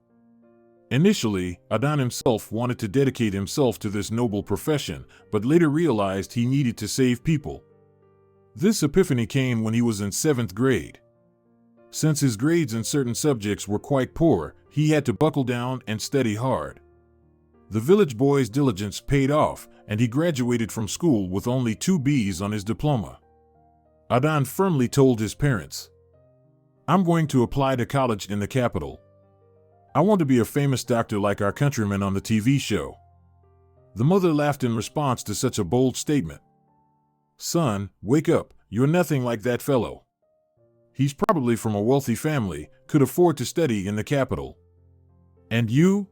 Initially, Adon himself wanted to dedicate himself to this noble profession, but later realized he needed to save people. This epiphany came when he was in 7th grade. Since his grades in certain subjects were quite poor, he had to buckle down and study hard. The village boy's diligence paid off, and he graduated from school with only 2 B's on his diploma. Adon firmly told his parents, I'm going to apply to college in the capital. I want to be a famous doctor like our countrymen on the TV show. The mother laughed in response to such a bold statement. Son, wake up, you're nothing like that fellow. He's probably from a wealthy family, could afford to study in the capital. And you?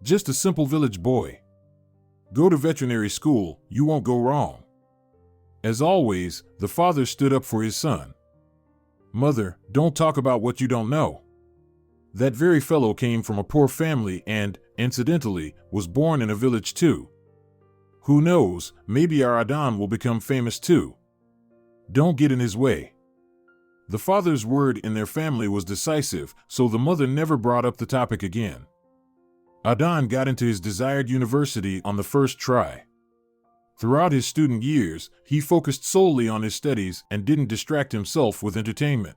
Just a simple village boy. Go to veterinary school, you won't go wrong. As always, the father stood up for his son. Mother, don't talk about what you don't know. That very fellow came from a poor family and, incidentally, was born in a village too. Who knows, maybe our Adon will become famous too. Don't get in his way. The father's word in their family was decisive, so the mother never brought up the topic again. Adon got into his desired university on the first try. Throughout his student years, he focused solely on his studies and didn't distract himself with entertainment.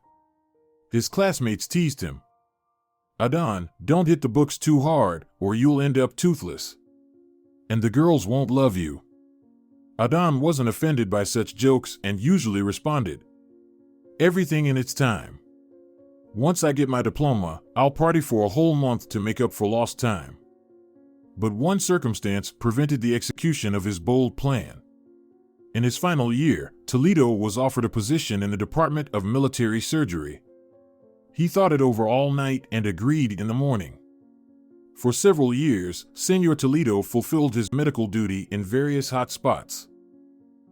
His classmates teased him. Adon, don't hit the books too hard, or you'll end up toothless. And the girls won't love you. Adon wasn't offended by such jokes and usually responded, everything in its time. Once I get my diploma, I'll party for a whole month to make up for lost time. But one circumstance prevented the execution of his bold plan. In his final year, Toledo was offered a position in the Department of Military Surgery. He thought it over all night and agreed in the morning. For several years, Senor Toledo fulfilled his medical duty in various hot spots.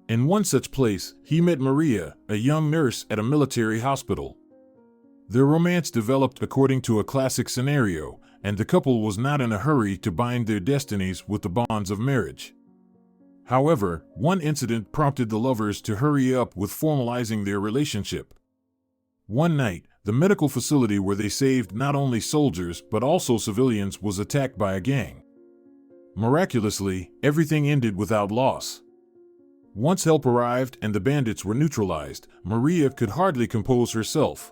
In one such place, he met Maria, a young nurse at a military hospital. Their romance developed according to a classic scenario, and the couple was not in a hurry to bind their destinies with the bonds of marriage. However, one incident prompted the lovers to hurry up with formalizing their relationship. One night, the medical facility where they saved not only soldiers but also civilians was attacked by a gang. Miraculously, everything ended without loss. Once help arrived and the bandits were neutralized, Maria could hardly compose herself.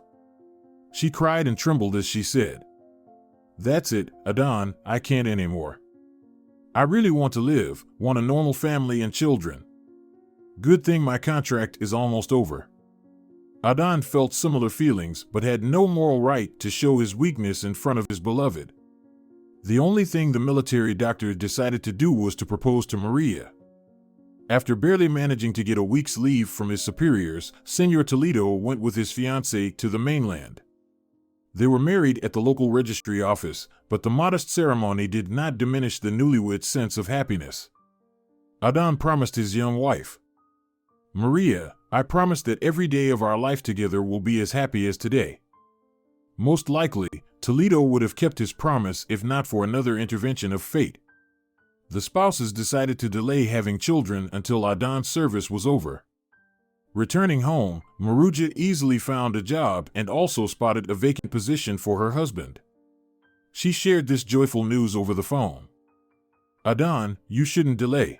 She cried and trembled as she said, "That's it, Adon, I can't anymore. I really want to live, want a normal family and children. Good thing my contract is almost over." Adon felt similar feelings but had no moral right to show his weakness in front of his beloved. The only thing the military doctor decided to do was to propose to Maria. After barely managing to get a week's leave from his superiors, Senor Toledo went with his fiancée to the mainland. They were married at the local registry office, but the modest ceremony did not diminish the newlyweds' sense of happiness. Adon promised his young wife, "Maria, I promise that every day of our life together will be as happy as today." Most likely, Toledo would have kept his promise if not for another intervention of fate. The spouses decided to delay having children until Adon's service was over. Returning home, Maruja easily found a job and also spotted a vacant position for her husband. She shared this joyful news over the phone. "Adon, you shouldn't delay.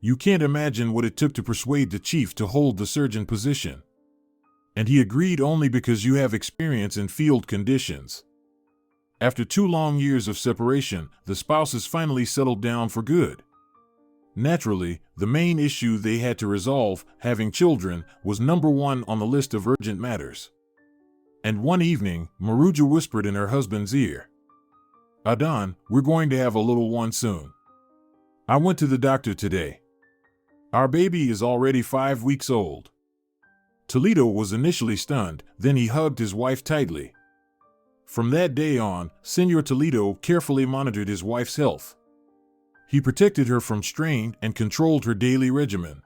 You can't imagine what it took to persuade the chief to hold the surgeon position. And he agreed only because you have experience in field conditions." After 2 long years of separation, the spouses finally settled down for good. Naturally, the main issue they had to resolve, having children, was number 1 on the list of urgent matters. And one evening, Maruja whispered in her husband's ear, "Adon, we're going to have a little one soon. I went to the doctor today. Our baby is already 5 weeks old." Toledo was initially stunned, then he hugged his wife tightly. From that day on, Senor Toledo carefully monitored his wife's health. He protected her from strain and controlled her daily regimen.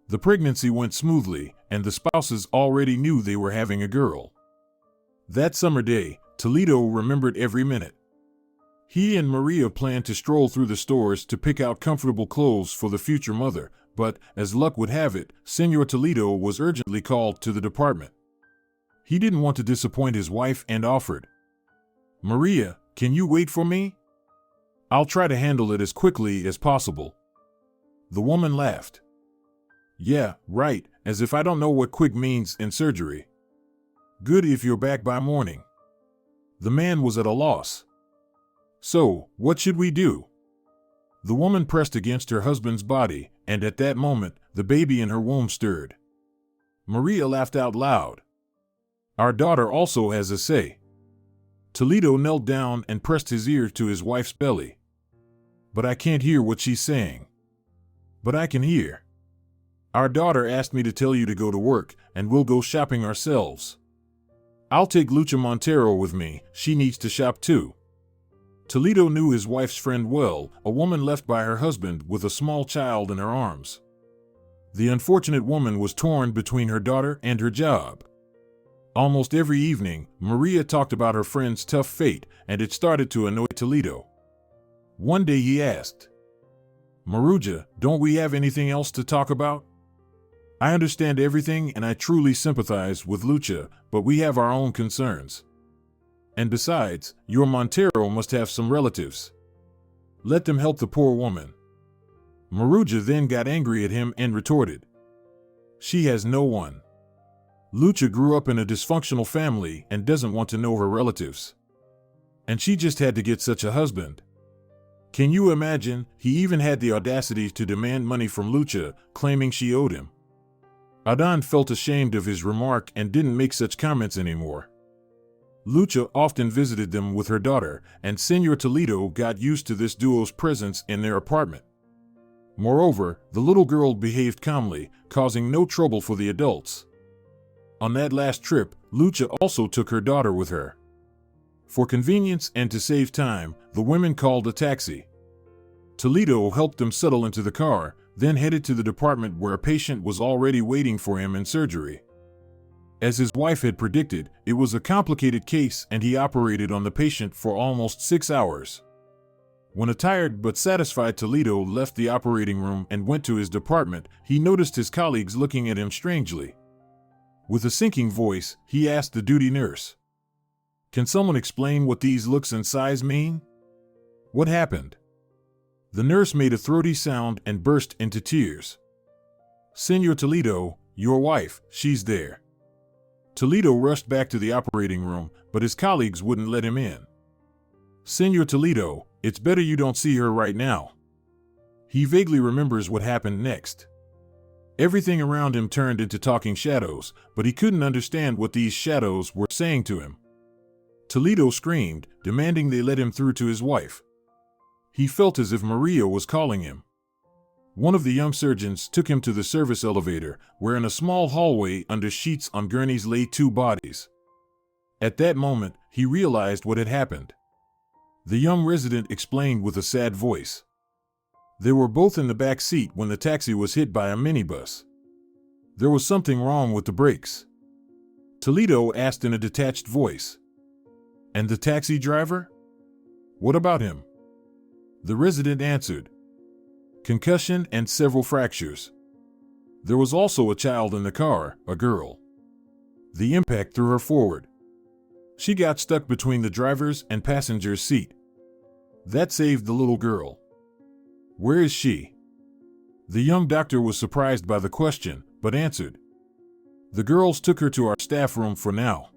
The pregnancy went smoothly, and the spouses already knew they were having a girl. That summer day, Toledo remembered every minute. He and Maria planned to stroll through the stores to pick out comfortable clothes for the future mother, but, as luck would have it, Senor Toledo was urgently called to the department. He didn't want to disappoint his wife and offered, "Maria, can you wait for me? I'll try to handle it as quickly as possible." The woman laughed. "Yeah, right, as if I don't know what quick means in surgery. Good if you're back by morning." The man was at a loss. "So, what should we do?" The woman pressed against her husband's body, and at that moment, the baby in her womb stirred. Maria laughed out loud. "Our daughter also has a say." Toledo knelt down and pressed his ear to his wife's belly. "But I can't hear what she's saying." "But I can hear. Our daughter asked me to tell you to go to work, and we'll go shopping ourselves. I'll take Lucha Montero with me, she needs to shop too." Toledo knew his wife's friend well, a woman left by her husband with a small child in her arms. The unfortunate woman was torn between her daughter and her job. Almost every evening, Maria talked about her friend's tough fate, and it started to annoy Toledo. One day he asked, "Maruja, don't we have anything else to talk about? I understand everything and I truly sympathize with Lucha, but we have our own concerns. And besides, your Montero must have some relatives. Let them help the poor woman." Maruja then got angry at him and retorted, "She has no one. Lucha grew up in a dysfunctional family and doesn't want to know her relatives. And she just had to get such a husband." Can you imagine, he even had the audacity to demand money from Lucha, claiming she owed him. Adon felt ashamed of his remark and didn't make such comments anymore. Lucha often visited them with her daughter, and Senor Toledo got used to this duo's presence in their apartment. Moreover, the little girl behaved calmly, causing no trouble for the adults. On that last trip, Lucha also took her daughter with her. For convenience and to save time, the women called a taxi. Toledo helped them settle into the car, then headed to the department where a patient was already waiting for him in surgery. As his wife had predicted, it was a complicated case and he operated on the patient for almost 6 hours. When a tired but satisfied Toledo left the operating room and went to his department, he noticed his colleagues looking at him strangely. With a sinking voice, he asked the duty nurse, "Can someone explain what these looks and sighs mean? What happened?" The nurse made a throaty sound and burst into tears. "Senor Toledo, your wife, she's there." Toledo rushed back to the operating room, but his colleagues wouldn't let him in. "Senor Toledo, it's better you don't see her right now." He vaguely remembers what happened next. Everything around him turned into talking shadows, but he couldn't understand what these shadows were saying to him. Toledo screamed, demanding they let him through to his wife. He felt as if Maria was calling him. One of the young surgeons took him to the service elevator, where in a small hallway under sheets on gurneys lay 2 bodies. At that moment, he realized what had happened. The young resident explained with a sad voice. They were both in the back seat when the taxi was hit by a minibus. There was something wrong with the brakes. Toledo asked in a detached voice. "And the taxi driver? What about him?" The resident answered. "Concussion and several fractures. There was also a child in the car, a girl. The impact threw her forward. She got stuck between the driver's and passenger's seat. That saved the little girl." "Where is she?" The young doctor was surprised by the question, but answered. "The girls took her to our staff room for now.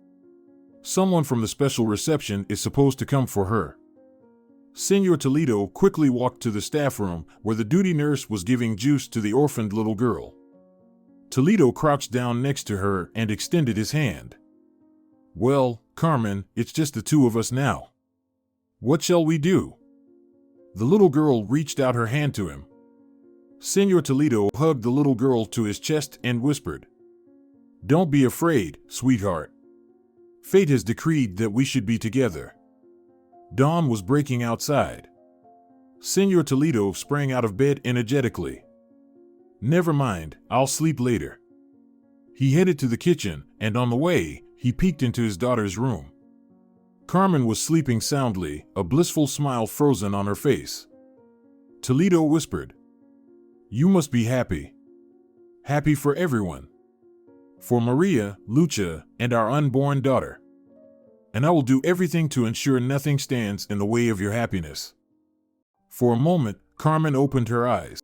Someone from the special reception is supposed to come for her." Senor Toledo quickly walked to the staff room, where the duty nurse was giving juice to the orphaned little girl. Toledo crouched down next to her and extended his hand. "Well, Carmen, it's just the 2 of us now. What shall we do?" The little girl reached out her hand to him. Senor Toledo hugged the little girl to his chest and whispered, "Don't be afraid, sweetheart. Fate has decreed that we should be together." Dawn was breaking outside. Senor Toledo sprang out of bed energetically. "Never mind, I'll sleep later." He headed to the kitchen, and on the way, he peeked into his daughter's room. Carmen was sleeping soundly, a blissful smile frozen on her face. Toledo whispered, "You must be happy. Happy for everyone. For Maria, Lucha, and our unborn daughter. And I will do everything to ensure nothing stands in the way of your happiness." For a moment, Carmen opened her eyes.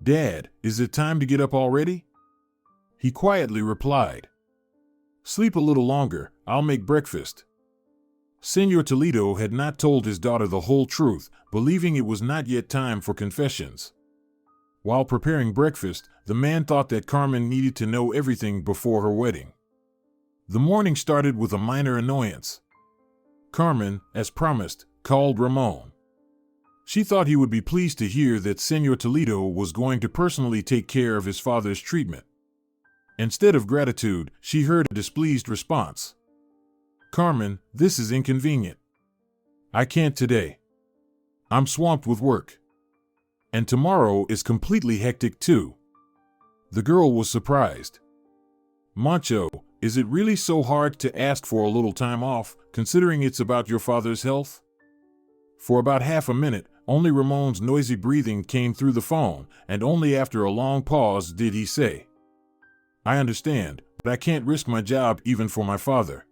"Dad, is it time to get up already?" He quietly replied, "Sleep a little longer, I'll make breakfast." Senor Toledo had not told his daughter the whole truth, believing it was not yet time for confessions. While preparing breakfast, the man thought that Carmen needed to know everything before her wedding. The morning started with a minor annoyance. Carmen, as promised, called Ramon. She thought he would be pleased to hear that Senor Toledo was going to personally take care of his father's treatment. Instead of gratitude, she heard a displeased response. "Carmen, this is inconvenient. I can't today. I'm swamped with work. And tomorrow is completely hectic too." The girl was surprised. "Mancho, is it really so hard to ask for a little time off, considering it's about your father's health?" For about half a minute, only Ramon's noisy breathing came through the phone, and only after a long pause did he say, "I understand, but I can't risk my job even for my father.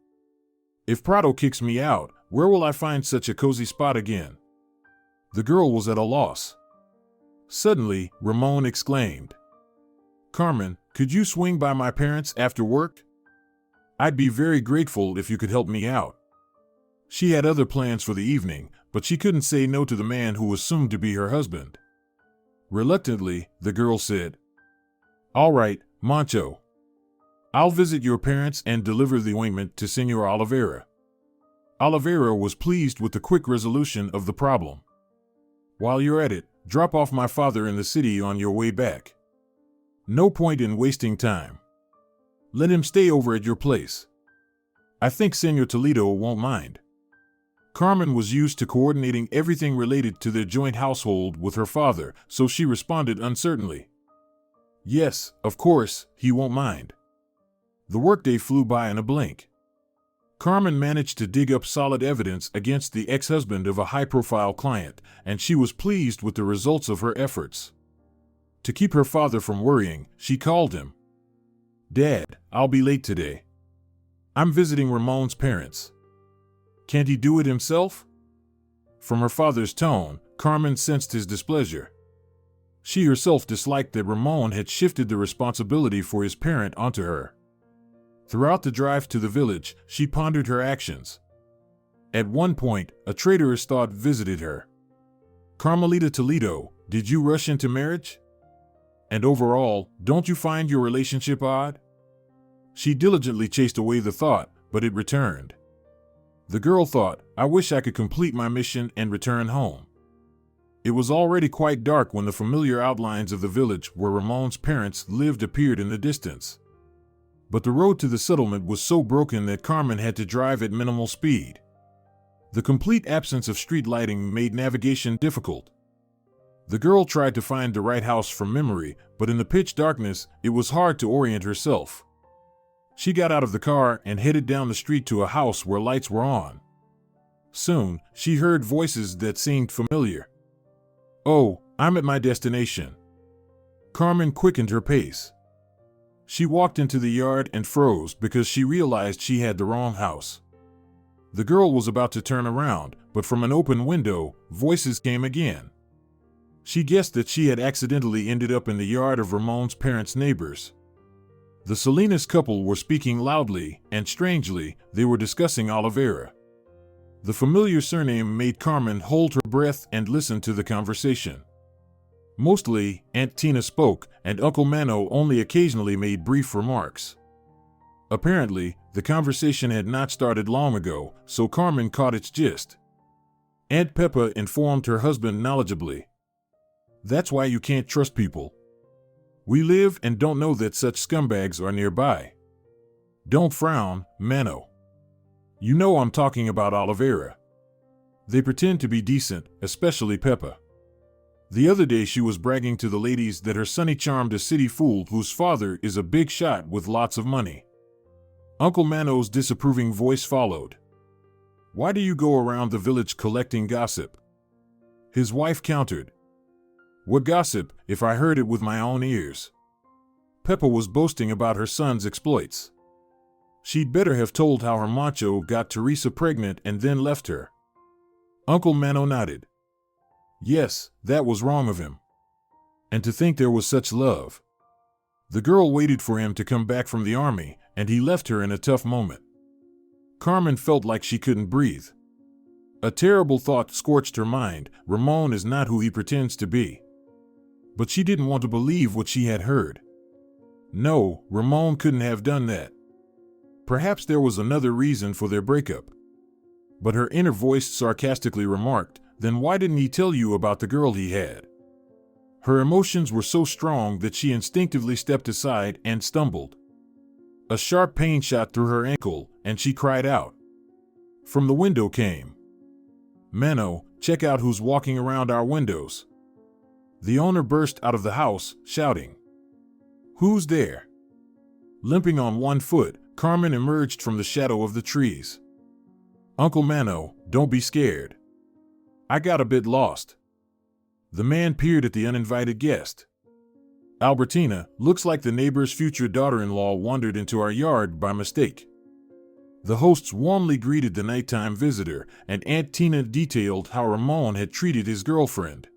If Prado kicks me out, where will I find such a cozy spot again?" The girl was at a loss. Suddenly, Ramon exclaimed, "Carmen, could you swing by my parents after work? I'd be very grateful if you could help me out." She had other plans for the evening, but she couldn't say no to the man who was soon to be her husband. Reluctantly, the girl said, "All right, Mancho. I'll visit your parents and deliver the ointment to Senor Oliveira." Oliveira was pleased with the quick resolution of the problem. While you're at it, drop off my father in the city on your way back. No point in wasting time. Let him stay over at your place. I think Senor Toledo won't mind. Carmen was used to coordinating everything related to their joint household with her father, so she responded uncertainly. Yes, of course, he won't mind. The workday flew by in a blink. Carmen managed to dig up solid evidence against the ex-husband of a high-profile client, and she was pleased with the results of her efforts. To keep her father from worrying, she called him. Dad, I'll be late today. I'm visiting Ramon's parents. Can't he do it himself? From her father's tone, Carmen sensed his displeasure. She herself disliked that Ramon had shifted the responsibility for his parent onto her. Throughout the drive to the village, she pondered her actions. At one point, a traitorous thought visited her. Carmelita Toledo, did you rush into marriage? And overall, don't you find your relationship odd? She diligently chased away the thought, but it returned. The girl thought, I wish I could complete my mission and return home. It was already quite dark when the familiar outlines of the village where Ramon's parents lived appeared in the distance. But the road to the settlement was so broken that Carmen had to drive at minimal speed. The complete absence of street lighting made navigation difficult. The girl tried to find the right house from memory, but in the pitch darkness, it was hard to orient herself. She got out of the car and headed down the street to a house where lights were on. Soon, she heard voices that seemed familiar. Oh, I'm at my destination. Carmen quickened her pace. She walked into the yard and froze because she realized she had the wrong house. The girl was about to turn around, but from an open window, voices came again. She guessed that she had accidentally ended up in the yard of Ramon's parents' neighbors. The Salinas couple were speaking loudly, and strangely, they were discussing Oliveira. The familiar surname made Carmen hold her breath and listen to the conversation. Mostly, Aunt Tina spoke, and Uncle Mano only occasionally made brief remarks. Apparently, the conversation had not started long ago, so Carmen caught its gist. Aunt Peppa informed her husband knowledgeably. That's why you can't trust people. We live and don't know that such scumbags are nearby. Don't frown, Mano. You know I'm talking about Oliveira. They pretend to be decent, especially Peppa. The other day she was bragging to the ladies that her sonny charmed a city fool whose father is a big shot with lots of money. Uncle Mano's disapproving voice followed. Why do you go around the village collecting gossip? His wife countered. What gossip, if I heard it with my own ears? Peppa was boasting about her son's exploits. She'd better have told how her macho got Teresa pregnant and then left her. Uncle Mano nodded. Yes, that was wrong of him. And to think there was such love. The girl waited for him to come back from the army, and he left her in a tough moment. Carmen felt like she couldn't breathe. A terrible thought scorched her mind. Ramon is not who he pretends to be. But she didn't want to believe what she had heard. No, Ramon couldn't have done that. Perhaps there was another reason for their breakup. But her inner voice sarcastically remarked, then why didn't he tell you about the girl he had? Her emotions were so strong that she instinctively stepped aside and stumbled. A sharp pain shot through her ankle, and she cried out. From the window came. Mano, check out who's walking around our windows. The owner burst out of the house, shouting. Who's there? Limping on one foot, Carmen emerged from the shadow of the trees. Uncle Mano, don't be scared. I got a bit lost. The man peered at the uninvited guest. Albertina, looks like the neighbor's future daughter-in-law wandered into our yard by mistake. The hosts warmly greeted the nighttime visitor, and Aunt Tina detailed how Ramon had treated his girlfriend.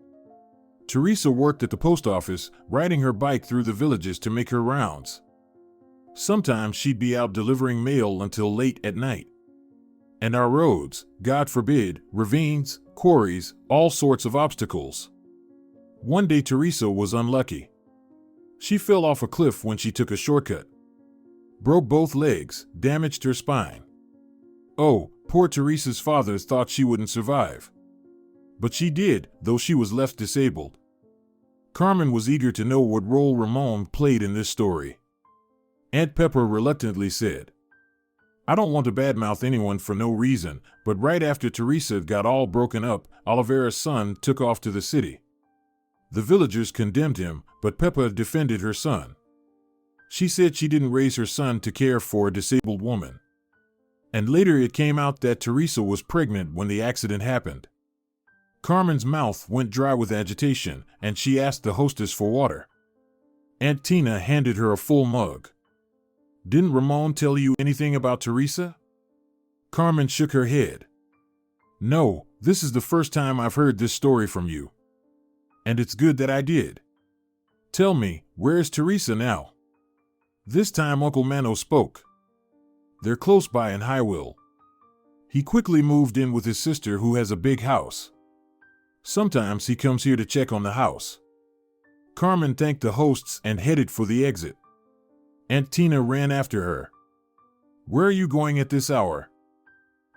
Teresa worked at the post office, riding her bike through the villages to make her rounds. Sometimes she'd be out delivering mail until late at night. And our roads, God forbid, ravines, quarries, all sorts of obstacles. One day Teresa was unlucky. She fell off a cliff when she took a shortcut. Broke both legs, damaged her spine. Oh, Poor Teresa's father thought she wouldn't survive. But she did, though she was left disabled. Carmen was eager to know what role Ramon played in this story. Aunt Pepper reluctantly said, I don't want to badmouth anyone for no reason, but right after Teresa got all broken up, Oliveira's son took off to the city. The villagers condemned him, but Peppa defended her son. She said she didn't raise her son to care for a disabled woman. And later it came out that Teresa was pregnant when the accident happened. Carmen's mouth went dry with agitation, and she asked the hostess for water. Aunt Tina handed her a full mug. Didn't Ramon tell you anything about Teresa? Carmen shook her head. No, this is the first time I've heard this story from you. And it's good that I did. Tell me, where's Teresa now? This time Uncle Mano spoke. They're close by in Highville. He quickly moved in with his sister who has a big house. Sometimes he comes here to check on the house. Carmen thanked the hosts and headed for the exit. Aunt Tina ran after her. Where are you going at this hour?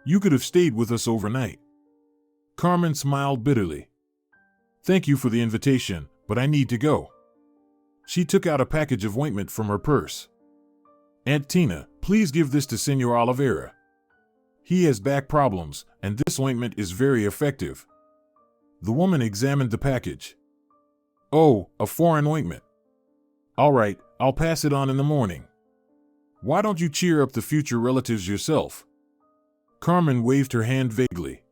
You could have stayed with us overnight. Carmen smiled bitterly. Thank you for the invitation, but I need to go. She took out a package of ointment from her purse. Aunt Tina, please give this to Senor Oliveira. He has back problems, and this ointment is very effective. The woman examined the package. Oh, a foreign ointment. All right, I'll pass it on in the morning. Why don't you cheer up the future relatives yourself? Carmen waved her hand vaguely.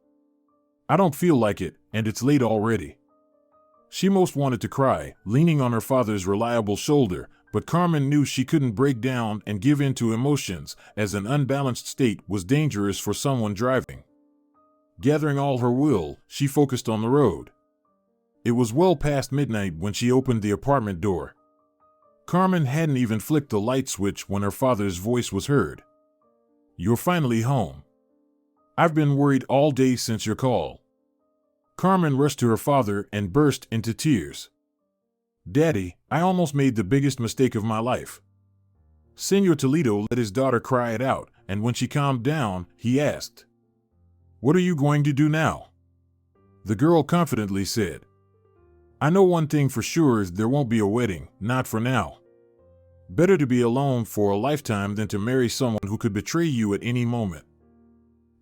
I don't feel like it, and it's late already. She most wanted to cry, leaning on her father's reliable shoulder, but Carmen knew she couldn't break down and give in to emotions, as an unbalanced state was dangerous for someone driving. Gathering all her will, she focused on the road. It was well past midnight when she opened the apartment door. Carmen hadn't even flicked the light switch when her father's voice was heard. You're finally home. I've been worried all day since your call. Carmen rushed to her father and burst into tears. Daddy, I almost made the biggest mistake of my life. Senor Toledo let his daughter cry it out, and when she calmed down, he asked, What are you going to do now? The girl confidently said, I know one thing for sure is there won't be a wedding, not for now. Better to be alone for a lifetime than to marry someone who could betray you at any moment.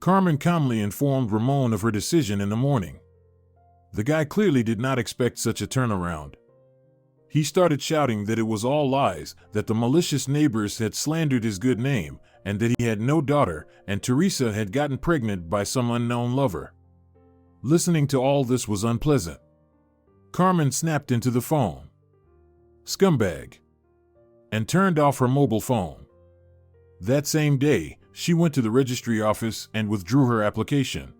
Carmen calmly informed Ramon of her decision in the morning. The guy clearly did not expect such a turnaround. He started shouting that it was all lies, that the malicious neighbors had slandered his good name, and that he had no daughter, and Teresa had gotten pregnant by some unknown lover. Listening to all this was unpleasant. Carmen snapped into the phone. Scumbag. And turned off her mobile phone. That same day, she went to the registry office and withdrew her application.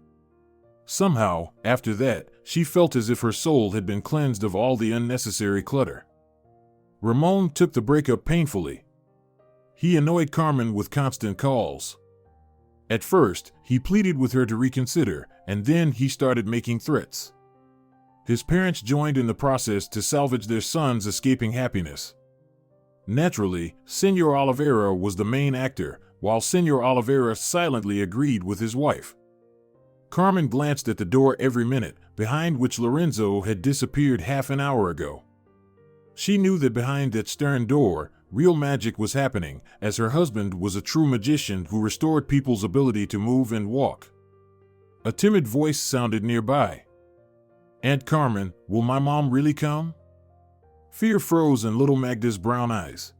Somehow, after that, she felt as if her soul had been cleansed of all the unnecessary clutter. Ramon took the breakup painfully. He annoyed Carmen with constant calls. At first, he pleaded with her to reconsider, and then he started making threats. His parents joined in the process to salvage their son's escaping happiness. Naturally, Senor Oliveira was the main actor, while Senor Oliveira silently agreed with his wife. Carmen glanced at the door every minute, behind which Lorenzo had disappeared half an hour ago. She knew that behind that stern door, real magic was happening, as her husband was a true magician who restored people's ability to move and walk. A timid voice sounded nearby. Aunt Carmen, will my mom really come? Fear froze in little Magda's brown eyes.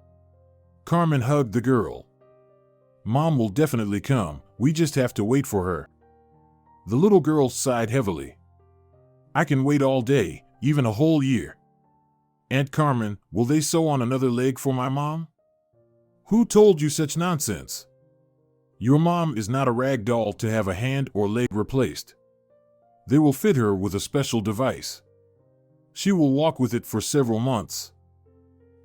Carmen hugged the girl. Mom will definitely come, we just have to wait for her. The little girl sighed heavily. I can wait all day, even a whole year. Aunt Carmen, will they sew on another leg for my mom? Who told you such nonsense? Your mom is not a rag doll to have a hand or leg replaced. They will fit her with a special device. She will walk with it for several months.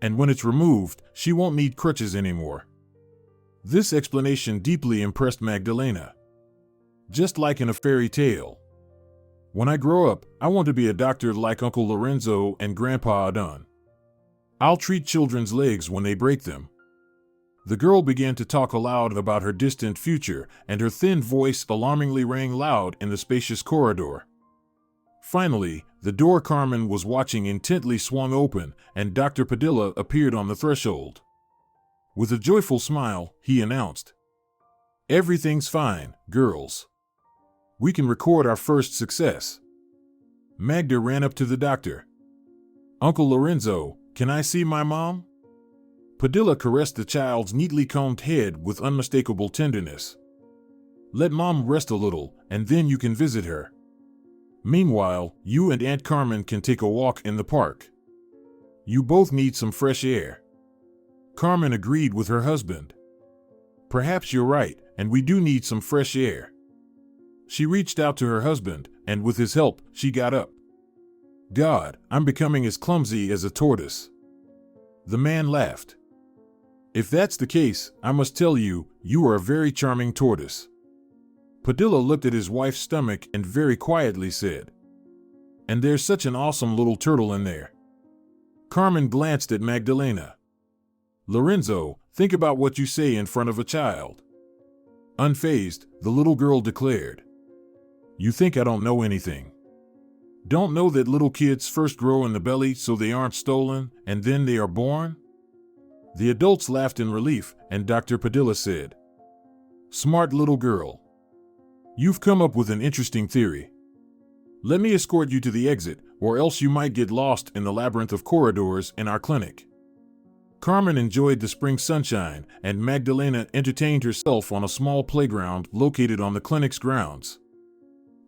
And when it's removed, she won't need crutches anymore. This explanation deeply impressed Magdalena. Just like in a fairy tale. When I grow up, I want to be a doctor like Uncle Lorenzo and Grandpa Adon. I'll treat children's legs when they break them. The girl began to talk aloud about her distant future, and her thin voice alarmingly rang loud in the spacious corridor. Finally, the door Carmen was watching intently swung open, and Dr. Padilla appeared on the threshold. With a joyful smile, he announced, "Everything's fine, girls. We can record our first success." Magda ran up to the doctor. "Uncle Lorenzo, can I see my mom?" Padilla caressed the child's neatly combed head with unmistakable tenderness. "Let Mom rest a little, and then you can visit her. Meanwhile, you and Aunt Carmen can take a walk in the park. You both need some fresh air." Carmen agreed with her husband. "Perhaps you're right, and we do need some fresh air." She reached out to her husband, and with his help, she got up. "God, I'm becoming as clumsy as a tortoise." The man laughed. "If that's the case, I must tell you, you are a very charming tortoise." Padilla looked at his wife's stomach and very quietly said, "And there's such an awesome little turtle in there." Carmen glanced at Magdalena. "Lorenzo, think about what you say in front of a child." Unfazed, the little girl declared, "You think I don't know anything? Don't know that little kids first grow in the belly so they aren't stolen, and then they are born?" The adults laughed in relief, and Dr. Padilla said, "Smart little girl. You've come up with an interesting theory. Let me escort you to the exit, or else you might get lost in the labyrinth of corridors in our clinic." Carmen enjoyed the spring sunshine, and Magdalena entertained herself on a small playground located on the clinic's grounds.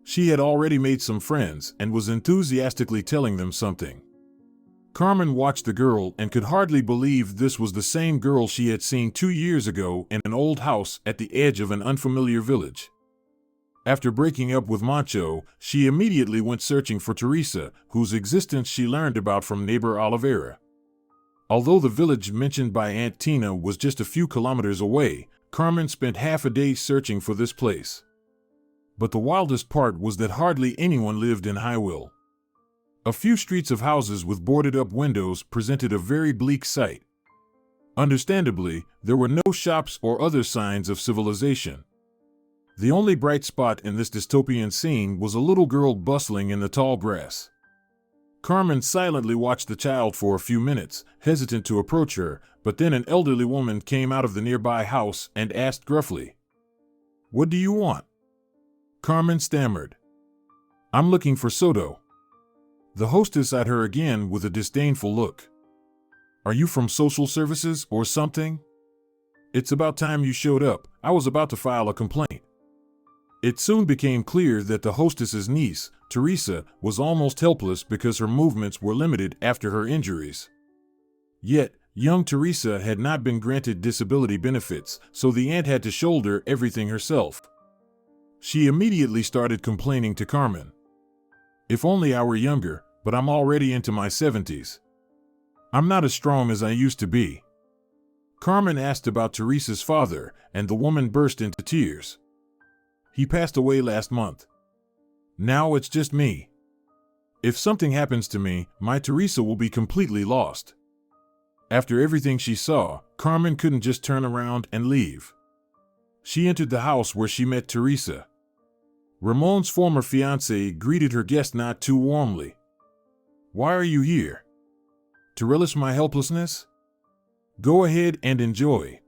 She had already made some friends and was enthusiastically telling them something. Carmen watched the girl and could hardly believe this was the same girl she had seen 2 years ago in an old house at the edge of an unfamiliar village. After breaking up with Mancho, she immediately went searching for Teresa, whose existence she learned about from neighbor Oliveira. Although the village mentioned by Aunt Tina was just a few kilometers away, Carmen spent half a day searching for this place. But the wildest part was that hardly anyone lived in Highville. A few streets of houses with boarded-up windows presented a very bleak sight. Understandably, there were no shops or other signs of civilization. The only bright spot in this dystopian scene was a little girl bustling in the tall grass. Carmen silently watched the child for a few minutes, hesitant to approach her, but then an elderly woman came out of the nearby house and asked gruffly, "What do you want?" Carmen stammered, "I'm looking for Soto." The hostess eyed her again with a disdainful look. "Are you from social services or something? It's about time you showed up. I was about to file a complaint." It soon became clear that the hostess's niece, Teresa, was almost helpless because her movements were limited after her injuries. Yet, young Teresa had not been granted disability benefits, so the aunt had to shoulder everything herself. She immediately started complaining to Carmen. "If only I were younger, but I'm already into my 70s. I'm not as strong as I used to be." Carmen asked about Teresa's father, and the woman burst into tears. "He passed away last month. Now it's just me. If something happens to me, my Teresa will be completely lost." After everything she saw, Carmen couldn't just turn around and leave. She entered the house where she met Teresa. Ramon's former fiancé greeted her guest not too warmly. "Why are you here? To relish my helplessness? Go ahead and enjoy."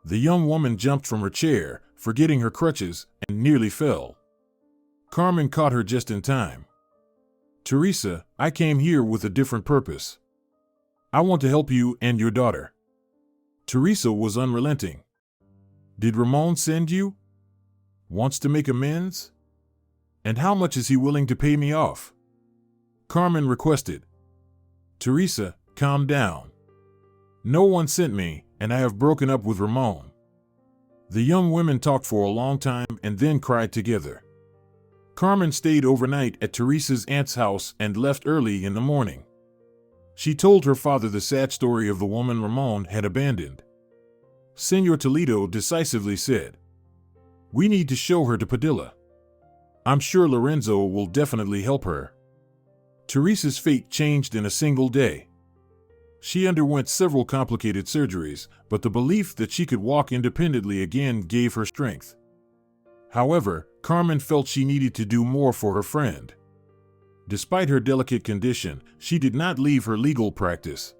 The young woman jumped from her chair, forgetting her crutches, and nearly fell. Carmen caught her just in time. "Teresa, I came here with a different purpose. I want to help you and your daughter." Teresa was unrelenting. "Did Ramon send you? Wants to make amends? And how much is he willing to pay me off?" Carmen requested. "Teresa, calm down. No one sent me, and I have broken up with Ramon." The young women talked for a long time and then cried together. Carmen stayed overnight at Teresa's aunt's house and left early in the morning. She told her father the sad story of the woman Ramon had abandoned. Senor Toledo decisively said, "We need to show her to Padilla. I'm sure Lorenzo will definitely help her." Teresa's fate changed in a single day. She underwent several complicated surgeries, but the belief that she could walk independently again gave her strength. However, Carmen felt she needed to do more for her friend. Despite her delicate condition, she did not leave her legal practice.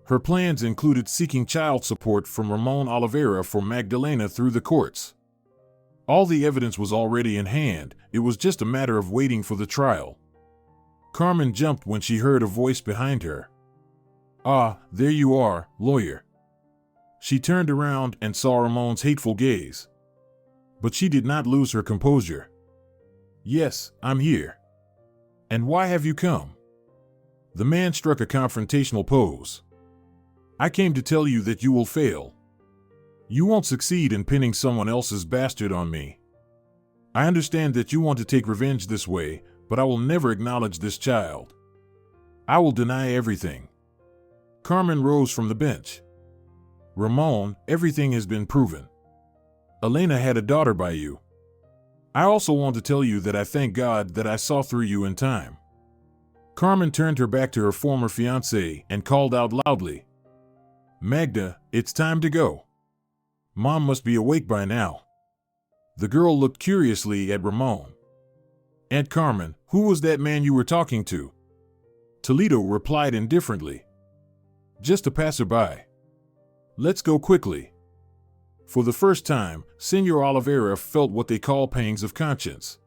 Her plans included seeking child support from Ramon Oliveira for Magdalena through the courts. All the evidence was already in hand, it was just a matter of waiting for the trial. Carmen jumped when she heard a voice behind her. "Ah, there you are, lawyer." She turned around and saw Ramon's hateful gaze. But she did not lose her composure. "Yes, I'm here." "And why have you come?" The man struck a confrontational pose. "I came to tell you that you will fail. You won't succeed in pinning someone else's bastard on me. I understand that you want to take revenge this way, but I will never acknowledge this child. I will deny everything." Carmen rose from the bench. "Ramon, everything has been proven. Elena had a daughter by you. I also want to tell you that I thank God that I saw through you in time." Carmen turned her back to her former fiancé and called out loudly, "Magda, it's time to go. Mom must be awake by now." The girl looked curiously at Ramon. "Aunt Carmen, who was that man you were talking to?" Toledo replied indifferently, "Just a passerby. Let's go quickly." For the first time, Senor Oliveira felt what they call pangs of conscience.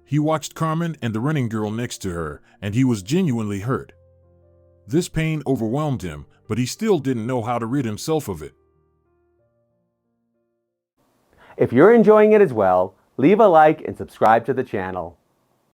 He watched Carmen and the running girl next to her, and he was genuinely hurt. This pain overwhelmed him, but he still didn't know how to rid himself of it. If you're enjoying it as well, leave a like and subscribe to the channel.